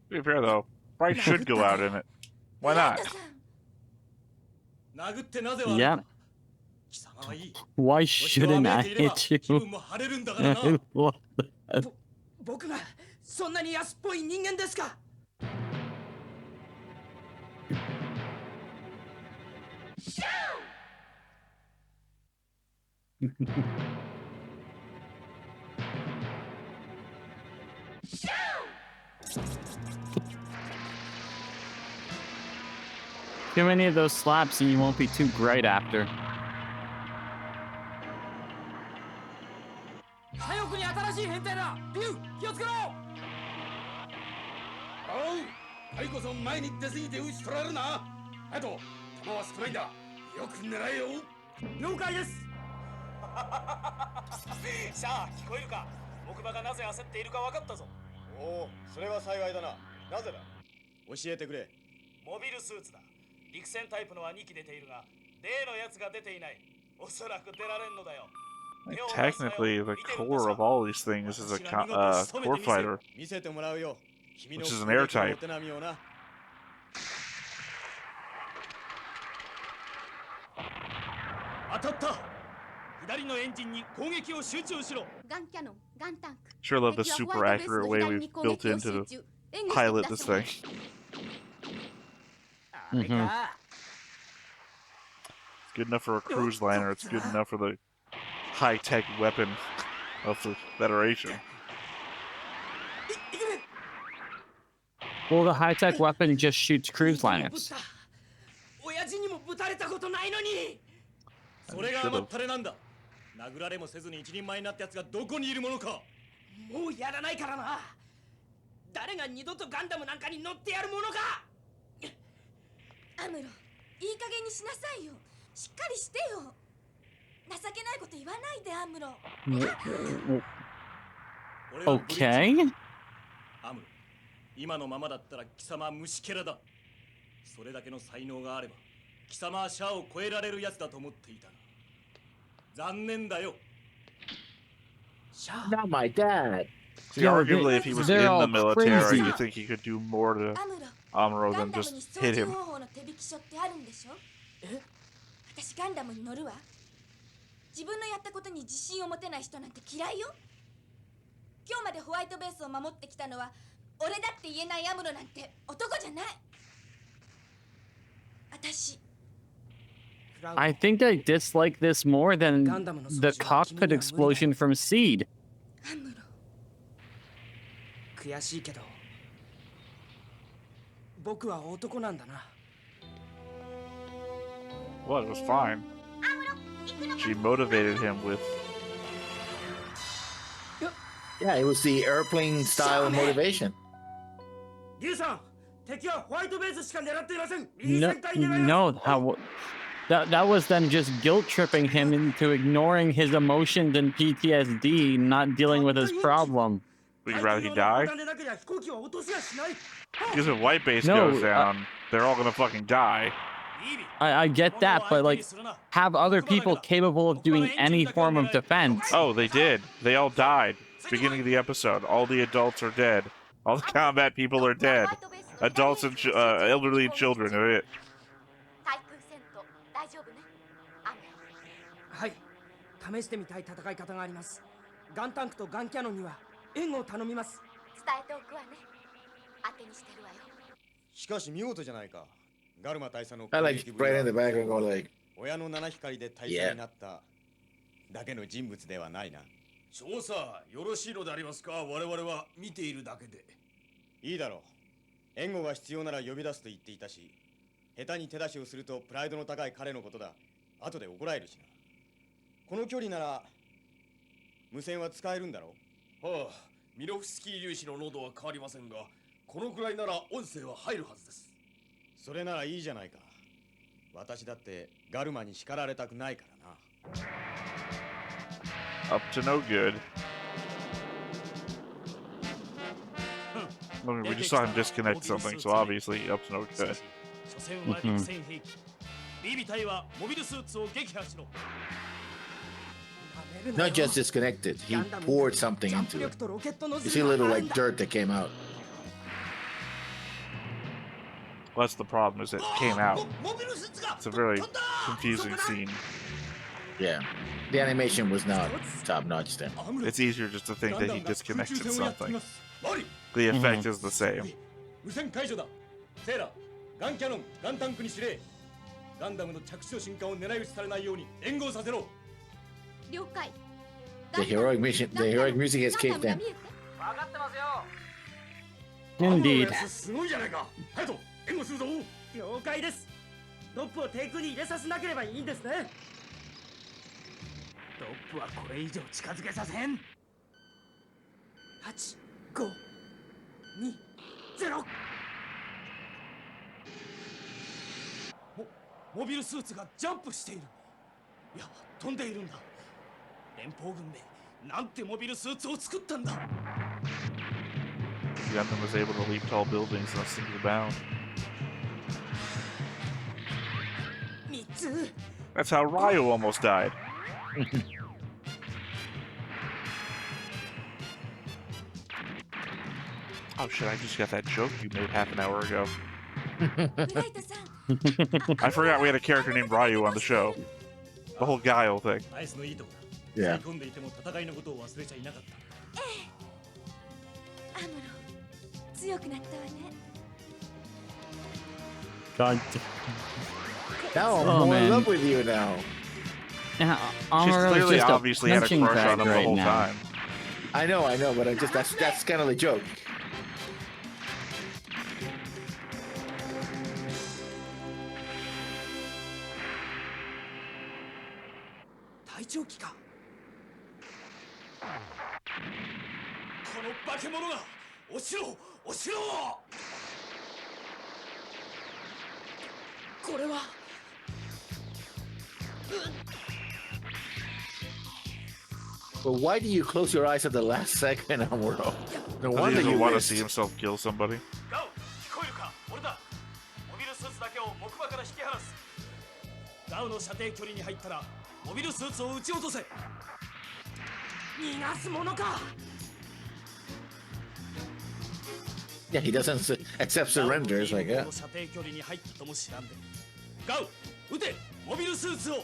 be fair though, Bright should go out in it. Why not? 殴ってなぜは Yeah. 貴様はいい。 Why shouldn't I hit 気 you? 分も晴れるんだからな。僕がそんなに安っぽい人間ですか？ Too many of those slaps and you won't be too bright after. 左翼に新しい変態だ。リュウ、気をつけろ。おう、はいこそ前に出過ぎて打ち取られるな。あと、弾は少ないんだ。よく狙えよ。了解です。さあ、聞こえるか。木馬がなぜ焦っているか分かったぞ。おお、それは幸いだな。なぜだ。教えてくれ。モビルスーツだ。陸戦タイプのは2機出ているが、例のやつが出ていない。おそらく出られんのだよ。 Like, technically, the core of all these things is a core fighter, which is an air type. 当たった。左のエンジンに攻撃を集中しろ。ガンキャノン、ガンタンク。 Sure love the super accurate way we've built into the pilot this thing. Mhm. It's good enough for a cruise liner. It's good enough for the high-tech weapon of the Federation. Well, the high-tech weapon just shoots cruise liners. 親父にもぶたれたことないのに。それが甘ったれなんだ。殴られもせずに一人前になったやつがどこにいるものか。もうやらないからな。誰が二度とガンダムなんかに乗ってやるものか。アムロ、いい加減にしなさいよ。しっかりしてよ。情けないこと言わないで、アムロ。 Okay. アムロ、今のままだったら貴様は虫けらだ。それだけの才能があれば、貴様はシャアを超えられるやつだと思っていた。残念だよ。 Not my dad. See, arguably, if he was in they're the all military, crazy. you think he could do more to アムロ、 Amuro ガ than ンダム just に操 hit 縦 him. 方法の手引き書ってあるんでしょ？私ガンダムに乗るわ。自分のやったことに自信を持てない人なんて嫌いよ。今日までホワイトベースを守ってきたのは俺だって言えないアムロなんて男じゃない。私 I think I dislike this more than the cockpit explosion from Seed. アムロ、悔しいけど僕は男なんだな。 Well, it was fine. She motivated him with. Yeah, it was the airplane style motivation. リュウさん、敵はホワイトベースしか狙っていません。 No, that was them just guilt tripping him into ignoring his emotions and PTSD, not dealing with his problem. Would you rather he die? Because if White Base No, goes down, they're all gonna fucking die. I get that, but like, have other people capable of doing any form of defense. Oh, they did. They all died. Beginning of the episode, all the adults are dead. All the combat people are dead. Adults and elderly children are it. 対空戦闘大丈夫ね。アムロ。はい。試してみたい戦い方があります。ガンタンクとガンキャノンには援護を頼みます。伝えておくわね。当てにしてるわよ。しかし見事じゃないか。ガルマ大佐の I like right in the back and go like, 親の七光で大佐になっただけの人物ではないな。調査よろしいのでありますか。我々は見ているだけで。いいだろう。援護が必要なら呼び出すと言っていたし、下手に手出しをするとプライドの高い彼のことだ。後で怒られるしな。この距離なら無線は使えるんだろう。はあ、ミロフスキー粒子の濃度は変わりませんが、このくらいなら音声は入るはずです。それならいいじゃないか。私だってガルマに叱られたくないからな。Up to no good. I mean, we just saw him disconnect something, so obviously up to no good. not just disconnected, he poured something into it. You see a little like dirt that came out. Well, that's the problem, is it came out. It's a very confusing scene. Yeah. The animation was not top notch then. It's easier just to think that he disconnected something. The effect is the same. 無線解除だ。セーラ、ガンキャノン、ガンタンクに指令。ガンダムの着手進化を狙い撃ちされないように援護させろ。了解。 The heroic music has kicked in. 分かってますよ。 Indeed. すごいじゃないか。ハヤト、援護するぞ。了解です。ドップをテイクに入れさせなければいいんですね。ドップはこれ以上近づけさせん。8、5、2、0。モビルスーツがジャンプしている。いや、飛んでいるんだ。連邦軍め、なんてモビルスーツを作ったんだ。Gundam was able to leap tall buildings in a single bound. 3つ。 That's how Ryo almost died. Oh shit, I just got that joke you made half an hour ago. I forgot we had a character named Ryu on the show. The whole Guile thing. Yeah. アムロ、強くなったわね。 God. Now I'm Oh, more in man. love with you now. Yeah, She's Amuro is clearly just a obviously had a punching crush bag on him the right whole now. time. I know, but I'm just that's kind of the joke. 隊長機か。この化け物が落ちろ落ちろ。これは。But why do you close your eyes at the last second, Amuro? No He wonder doesn't you want to missed. see himself kill somebody. ガウ、聞こえるか。俺だ。モビルスーツだけを木馬から引き離す。ガウの射程距離に入ったらモビルスーツを撃ち落とせ。逃がすものか。 Yeah, he doesn't accept surrender. It's like, yeah. 射程距離に入ったとも知らんで。ガウ、撃て。モビルスーツを。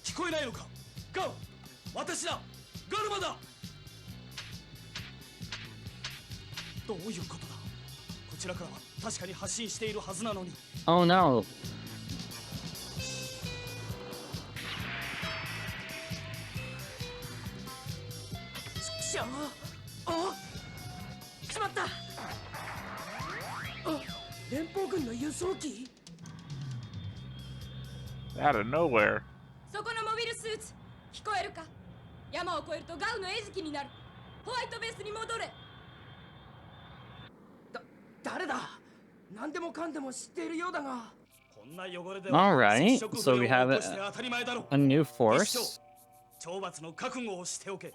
聞こえないのか。ガウ、私だ。ガルマだ。どういうことだ。こちらからは確かに発信しているはずなのに。 Oh no. しゃあ、しまった。あ、連邦軍の輸送機。 Out of nowhere. そこのモビルスーツ、聞こえるか。山を越えるとガウの餌食になる。ホワイトベースに戻れ。誰だ。何でもかんでも知っているようだが。こんな汚れで All right, 接触 so 不 we 良を have 起こして当たり前だろ。 a new 一 force. 生懲罰の覚悟をしておけ。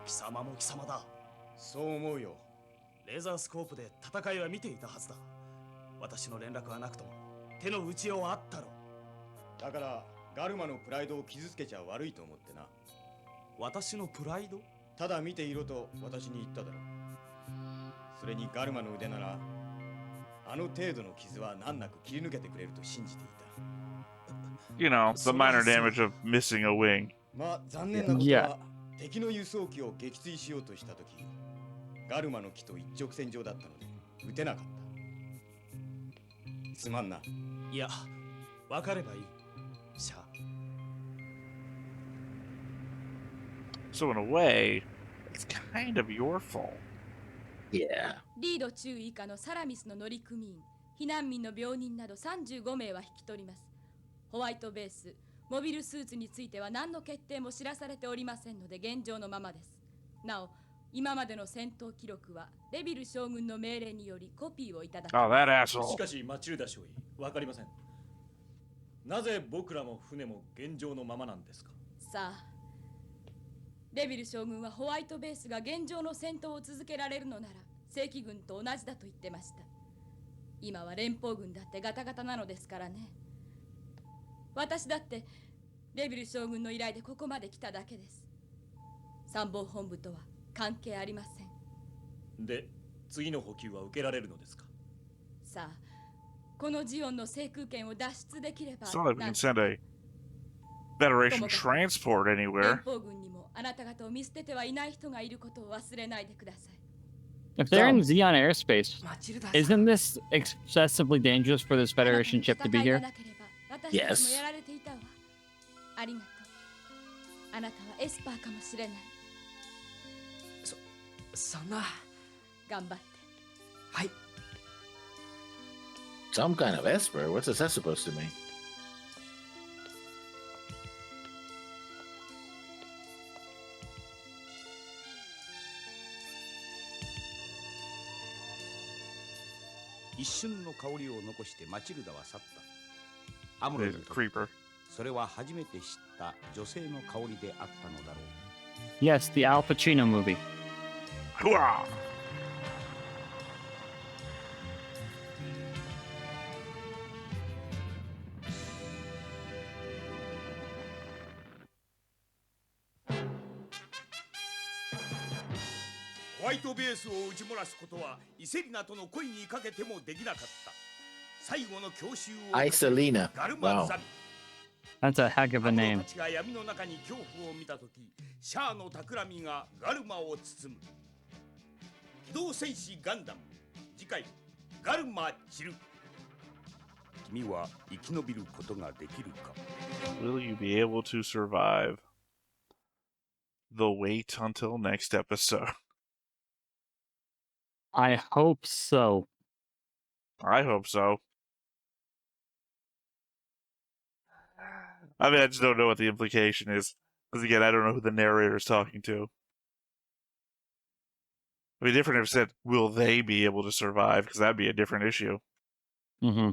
貴様も貴様だ。そう思うよ。レーザースコープで戦いは見ていたはずだ。私の連絡はなくとも手の打ちようはあったろ。だからガルマのプライドを傷つけちゃ悪いと思ってな。私のプライド？ただ見ていろと私に言っただろう。それにガルマの腕ならあの程度の傷は難なく切り抜けてくれると信じていた。You know, the minor damage of missing a wing. まあ残念なことは、敵の輸送機を撃墜しようとしたとき、ガルマの木と一直線上だったので撃てなかった。すまんな。いや、わかればいい。シャ。So in a way, it's kind of your fault. Yeah. リード中以下のサラミスの乗組員、避難民の病人など35名は引き取ります。ホワイトベース、モビルスーツについては何の決定も知らされておりませんので現状のままです。なお、今までの戦闘記録はレビル将軍の命令によりコピーをいただき Oh, that asshole. しかしマチルダ少尉、わかりません。なぜ僕らも船も現状のままなんですか？さあ、レビル将軍はホワイトベースが現状の戦闘を続けられるのなら正規軍と同じだと言ってました。今は連邦軍だってガタガタなのですからね。私だってレビル将軍の依頼でここまで来ただけです。参謀本部とは関係ありません。で、次の補給は受けられるのですか？さあ、このジオンの制空権を脱出できれば It's not like we can send a Federation transport 連 anywhere. 邦軍にもあなた方を見捨ててはいない人がいることを忘れないでください。 If they're in Xeon airspace, isn't this excessively dangerous for this Federation ship to be here? Yes. ありがとう。あなたはエスパーかもしれない。そんな。頑張って。はい。Some kind of esper? What's that supposed to mean?「一瞬の香りを残してマチルダは去った。アムロにとって Creeper. それは初めて知った女性の香りであったのだろう。 Yes, the Al Pacino movie. Hooah! ホワイトベースを打ち漏らすことはイセリナとの恋にかけてもできなかった。最後の教習を Iselina. ガルマ Wow. ザミ。 That's a heck of a アムロ name. たちが闇の中に恐怖を見たとき、シャアの企みがガルマを包む。機動戦士ガンダム。次回ガルマ散る。君は生き延びることができるか？ Will you be able to survive the wait until next episode? I hope so. I hope so. I mean, I just don't know what the implication is. Because again, I don't know who the narrator is talking to. It'd be different if it said, will they be able to survive? Because that'd be a different issue. Mm-hmm.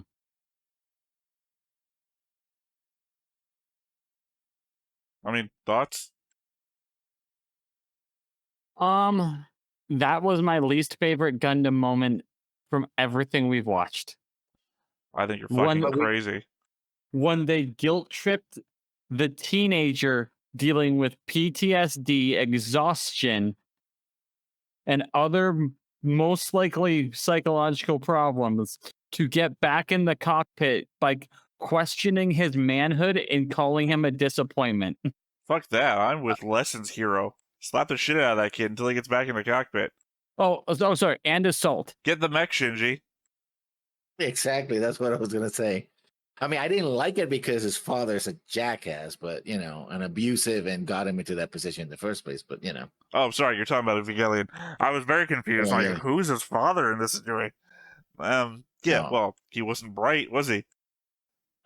I mean, thoughts? That was my least favorite Gundam moment from everything we've watched. I think you're fucking crazy. When they guilt tripped the teenager dealing with PTSD, exhaustion, and other most likely psychological problems to get back in the cockpit by questioning his manhood and calling him a disappointment. Fuck that. I'm with Lessons Hero. Slap the shit out of that kid until he gets back in the cockpit. Oh, sorry. And assault. Get the mech, Shinji. Exactly. That's what I was going to say. I mean, I didn't like it because his father's a jackass, but, you know, an abusive and got him into that position in the first place, but, you know. Oh, sorry. You're talking about Evangelion. I was very confused. Yeah, like, yeah. who's his father in this situation? Yeah, well, he wasn't bright, was he?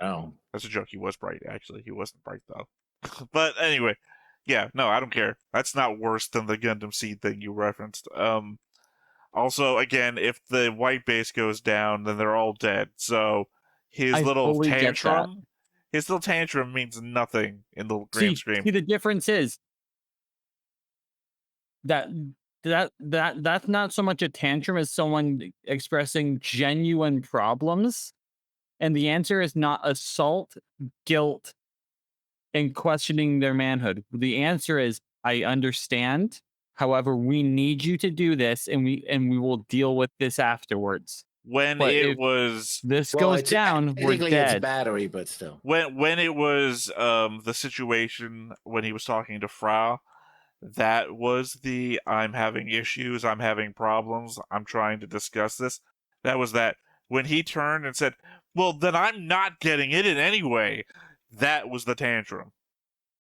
Oh. That's a joke. He was bright, actually. He wasn't bright, though. But anyway, yeah, no, I don't care. That's not worse than the Gundam Seed thing you referenced. Also, again, if the white base goes down, then they're all dead. So his little tantrum means nothing in the grand scheme. See, the difference is that's not so much a tantrum as someone expressing genuine problems And the answer is not assault, guilt, and questioning their manhood. The answer is, I understand. However, we need you to do this, and we will deal with this afterwards. When But it if was this goes down, we're Technically, it's dead. battery, but still. when it was the situation when he was talking to Frau, that was the I'm having issues, I'm having problems, I'm trying to discuss this. That was that. When he turned and said, well, then I'm not getting it in anyway, that was the tantrum.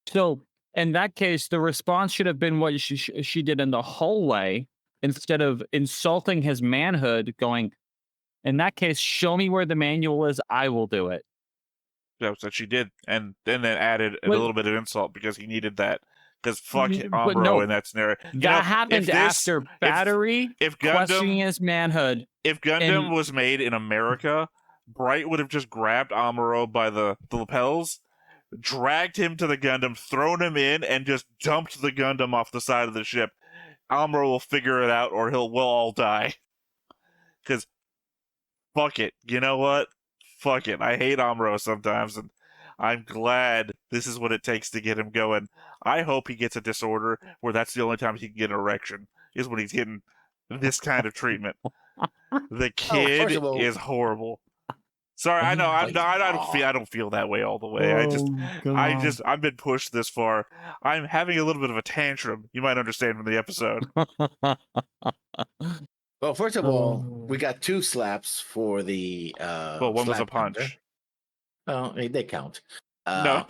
So in that case, the response should have been what she did in the hallway, instead of insulting his manhood, going, in that case, show me where the manual is, I will do it. That's what she did. And then it added a But- little bit of insult because he needed that. Because fuck But Amuro no, in that scenario. That happened after Battery if questioning Gundam, his manhood. if Gundam and- was made in America, Bright would have just grabbed Amuro by the lapels, dragged him to the Gundam, thrown him in, and just dumped the Gundam off the side of the ship. Amuro will figure it out, or we'll all die. Because fuck it. You know what? Fuck it. I hate Amuro sometimes, and I'm glad this is what it takes to get him going. I hope he gets a disorder where that's the only time he can get an erection, is when he's getting this kind of treatment. The kid is horrible. Sorry, I know. I don't feel that way all the way. I've been pushed this far. I'm having a little bit of a tantrum. You might understand from the episode. Well, first of all, we got 2 slaps for the. Well, one was a punch. Oh, they count. No.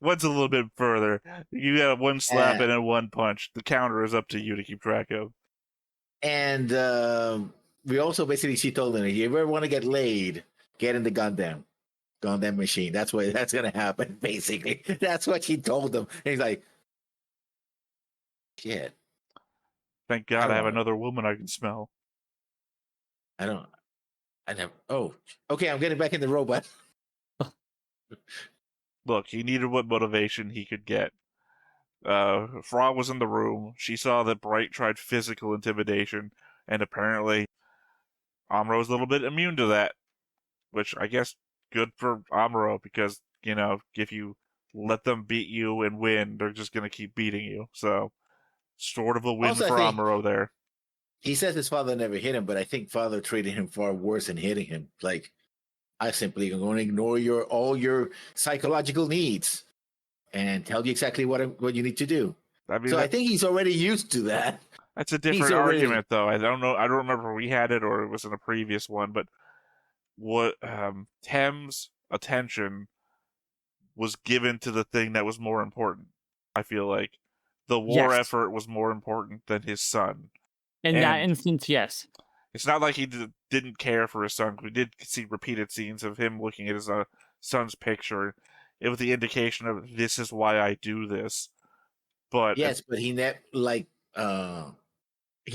One's a little bit further. You got 1 slap and then 1 punch. The counter is up to you to keep track of. And we also basically, she told him, if you ever want to get laid, get in the Gundam machine. That's going to happen, basically. That's what she told him. And he's like, shit. Thank God I have another woman I can smell. I never. Oh, okay. I'm getting back in the robot. Look, he needed what motivation he could get. Frog was in the room. She saw that Bright tried physical intimidation, and apparently Amuro was a little bit immune to that, which I guess good for Amuro, because, you know, if you let them beat you and win, they're just going to keep beating you. So, sort of a win Also, for Amuro there. He says his father never hit him, but I think father treated him far worse than hitting him. Like, I simply am going to ignore all your psychological needs and tell you exactly what you need to do. I think he's already used to that. That's a different argument, though. I don't know. I don't remember if we had it or it was in a previous one, but what Tem's attention was given to the thing that was more important. I feel like the war effort was more important than his son. In that instance, yes. It's not like he didn't care for his son. We did see repeated scenes of him looking at his son's picture. It was the indication of, this is why I do this. But yes, but he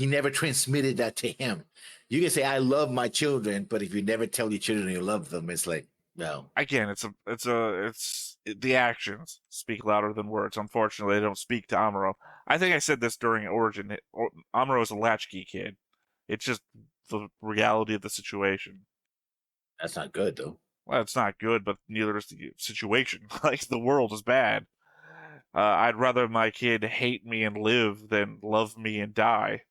never transmitted that to him. You can say, I love my children, but if you never tell your children you love them, it's like, no. Again, it's the actions speak louder than words. Unfortunately, they don't speak to Amuro. I think I said this during Origin. Amuro is a latchkey kid. It's just the reality of the situation. That's not good, though. Well, it's not good, but neither is the situation. Like, the world is bad. I'd rather my kid hate me and live than love me and die.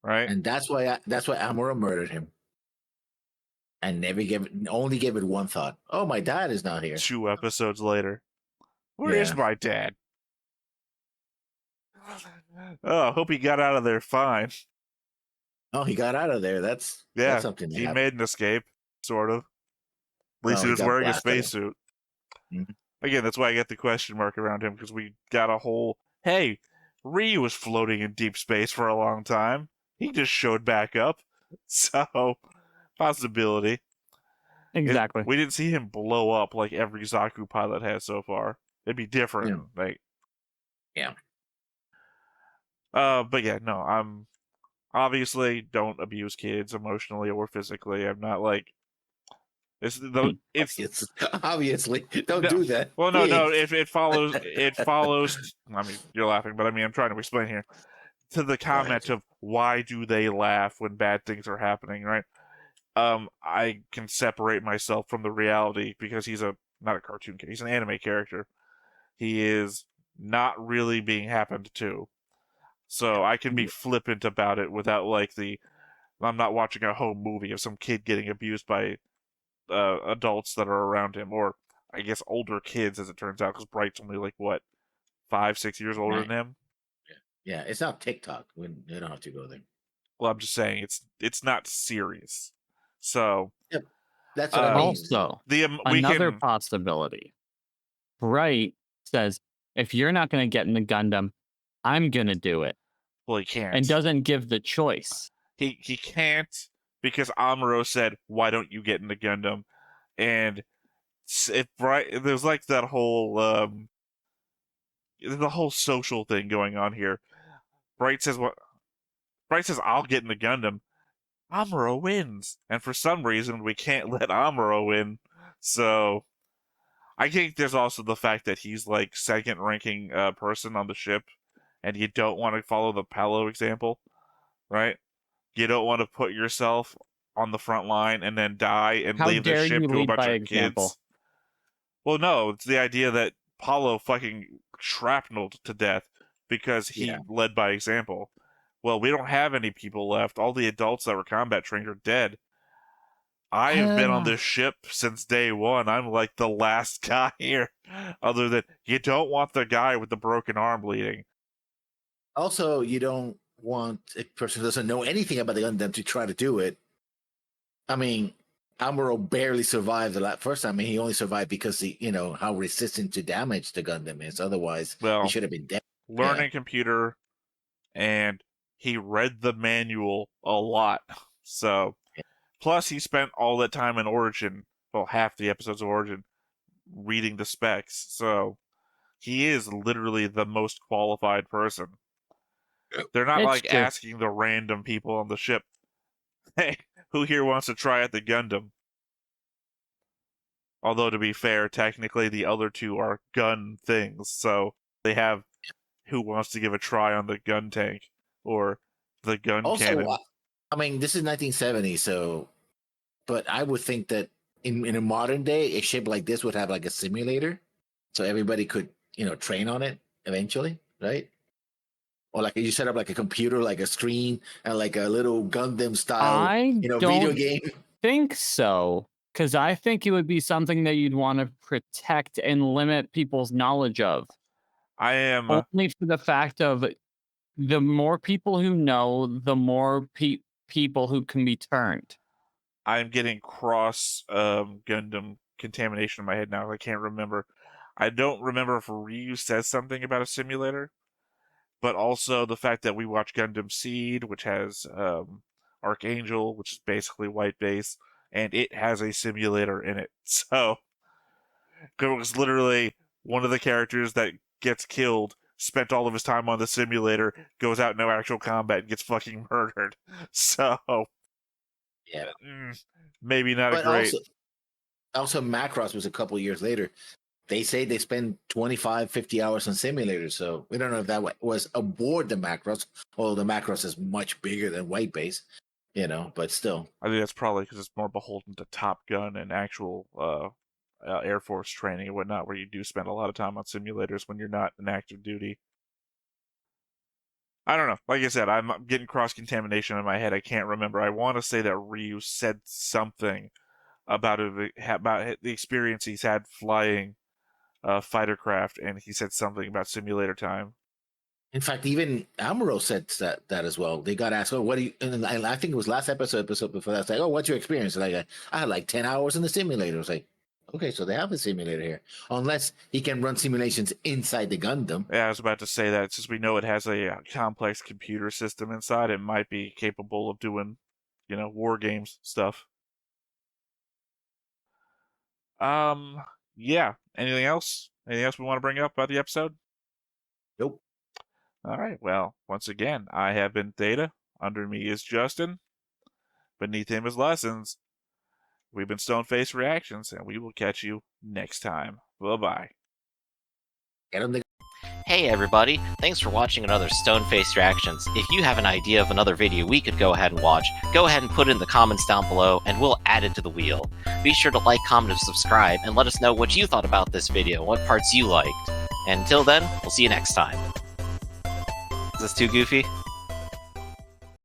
Right? And that's why Amuro murdered him. And only gave it one thought. Oh, my dad is not here. 2 episodes later. Where is my dad? Oh, I hope he got out of there fine. Oh, he got out of there. That's something. He made an escape, sort of. At least he was wearing a spacesuit. Mm-hmm. Again, that's why I get the question mark around him, because we got a whole, hey, Ryu was floating in deep space for a long time. He just showed back up. So, possibility. Exactly. We didn't see him blow up like every Zaku pilot has so far. It'd be different. Yeah. But yeah, no, I'm obviously don't abuse kids emotionally or physically. I'm not like it's obviously don't do that. Well, no, it follows. I mean, you're laughing, but I mean, I'm trying to explain here to the comment of why do they laugh when bad things are happening, right? I can separate myself from the reality because he's not a cartoon character, he's an anime character. He is not really being happened to. So I can be flippant about it without like I'm not watching a home movie of some kid getting abused by adults that are around him, or I guess older kids, as it turns out, because Bright's only like what 5-6 years older than him. Yeah, it's not TikTok. We don't have to go there. Well, I'm just saying it's not serious. So yep, that's what I mean. Also, another possibility. Bright says, if you're not going to get in the Gundam, I'm going to do it. Well, he can't. And doesn't give the choice. He can't because Amuro said, "Why don't you get in the Gundam?" And there's like that whole the whole social thing going on here. Bright says, "I'll get in the Gundam." Amuro wins, and for some reason we can't let Amuro win. So I think there's also the fact that he's like second ranking person on the ship, and you don't want to follow the Palo example, right? You don't want to put yourself on the front line and then die and leave the ship to a bunch of kids. Well, no, it's the idea that Paulo fucking shrapneled to death because he led by example. Well, we don't have any people left. All the adults that were combat trained are dead. I have been on this ship since day one. I'm like the last guy here. Other than, you don't want the guy with the broken arm bleeding. Also, you don't want a person who doesn't know anything about the Gundam to try to do it. I mean, Amuro barely survived the first time. I mean, he only survived because how resistant to damage the Gundam is. Otherwise, he should have been dead. Learning computer, and he read the manual a lot. So, plus he spent all that time in Origin, well, half the episodes of Origin, reading the specs. So, he is literally the most qualified person. They're not asking the random people on the ship, hey, who here wants to try out the Gundam? Although, to be fair, technically the other two are gun things, so they have who wants to give a try on the gun tank or the gun cannon. I mean, this is 1970, but I would think that in a modern day, a ship like this would have like a simulator, so everybody could train on it eventually, right? Or like you set up like a computer, like a screen, and like a little Gundam style, video game. Think so, because I think it would be something that you'd want to protect and limit people's knowledge of. I am only for the fact of the more people who know, the more people who can be turned. I'm getting cross Gundam contamination in my head now. I can't remember. I don't remember if Ryu says something about a simulator, but also the fact that we watch Gundam Seed, which has Archangel, which is basically white base, and it has a simulator in it. So it was literally one of the characters that gets killed, spent all of his time on the simulator, goes out no actual combat, and gets fucking murdered. So maybe not a great. Also, Macross was a couple years later. They say they spend 25, 50 hours on simulators, so we don't know if that was aboard the Macross, although the Macross is much bigger than White Base, but still. I think that's probably because it's more beholden to Top Gun and actual Air Force training and whatnot, where you do spend a lot of time on simulators when you're not in active duty. I don't know. Like I said, I'm getting cross-contamination in my head. I can't remember. I want to say that Ryu said something about the experience he's had flying fighter craft, and he said something about simulator time. In fact, even Amuro said that as well. They got asked, "Oh, what do you?" And I think it was last episode before that. Like, "Oh, what's your experience?" Like, I had like 10 hours in the simulator. I was like, okay, so they have a simulator here, unless he can run simulations inside the Gundam. Yeah, I was about to say that since we know it has a complex computer system inside, it might be capable of doing, war games stuff. Yeah. Anything else? Anything else we want to bring up about the episode? Nope. All right. Well, once again, I have been Theta. Under me is Justin. Beneath him is Lessons. We've been Stoneface Reactions, and we will catch you next time. Bye-bye. Get him the Hey everybody, thanks for watching another Stone-Faced Reactions. If you have an idea of another video we could go ahead and watch, go ahead and put it in the comments down below and we'll add it to the wheel. Be sure to like, comment, and subscribe and let us know what you thought about this video, what parts you liked. And until then, we'll see you next time. Is this too goofy?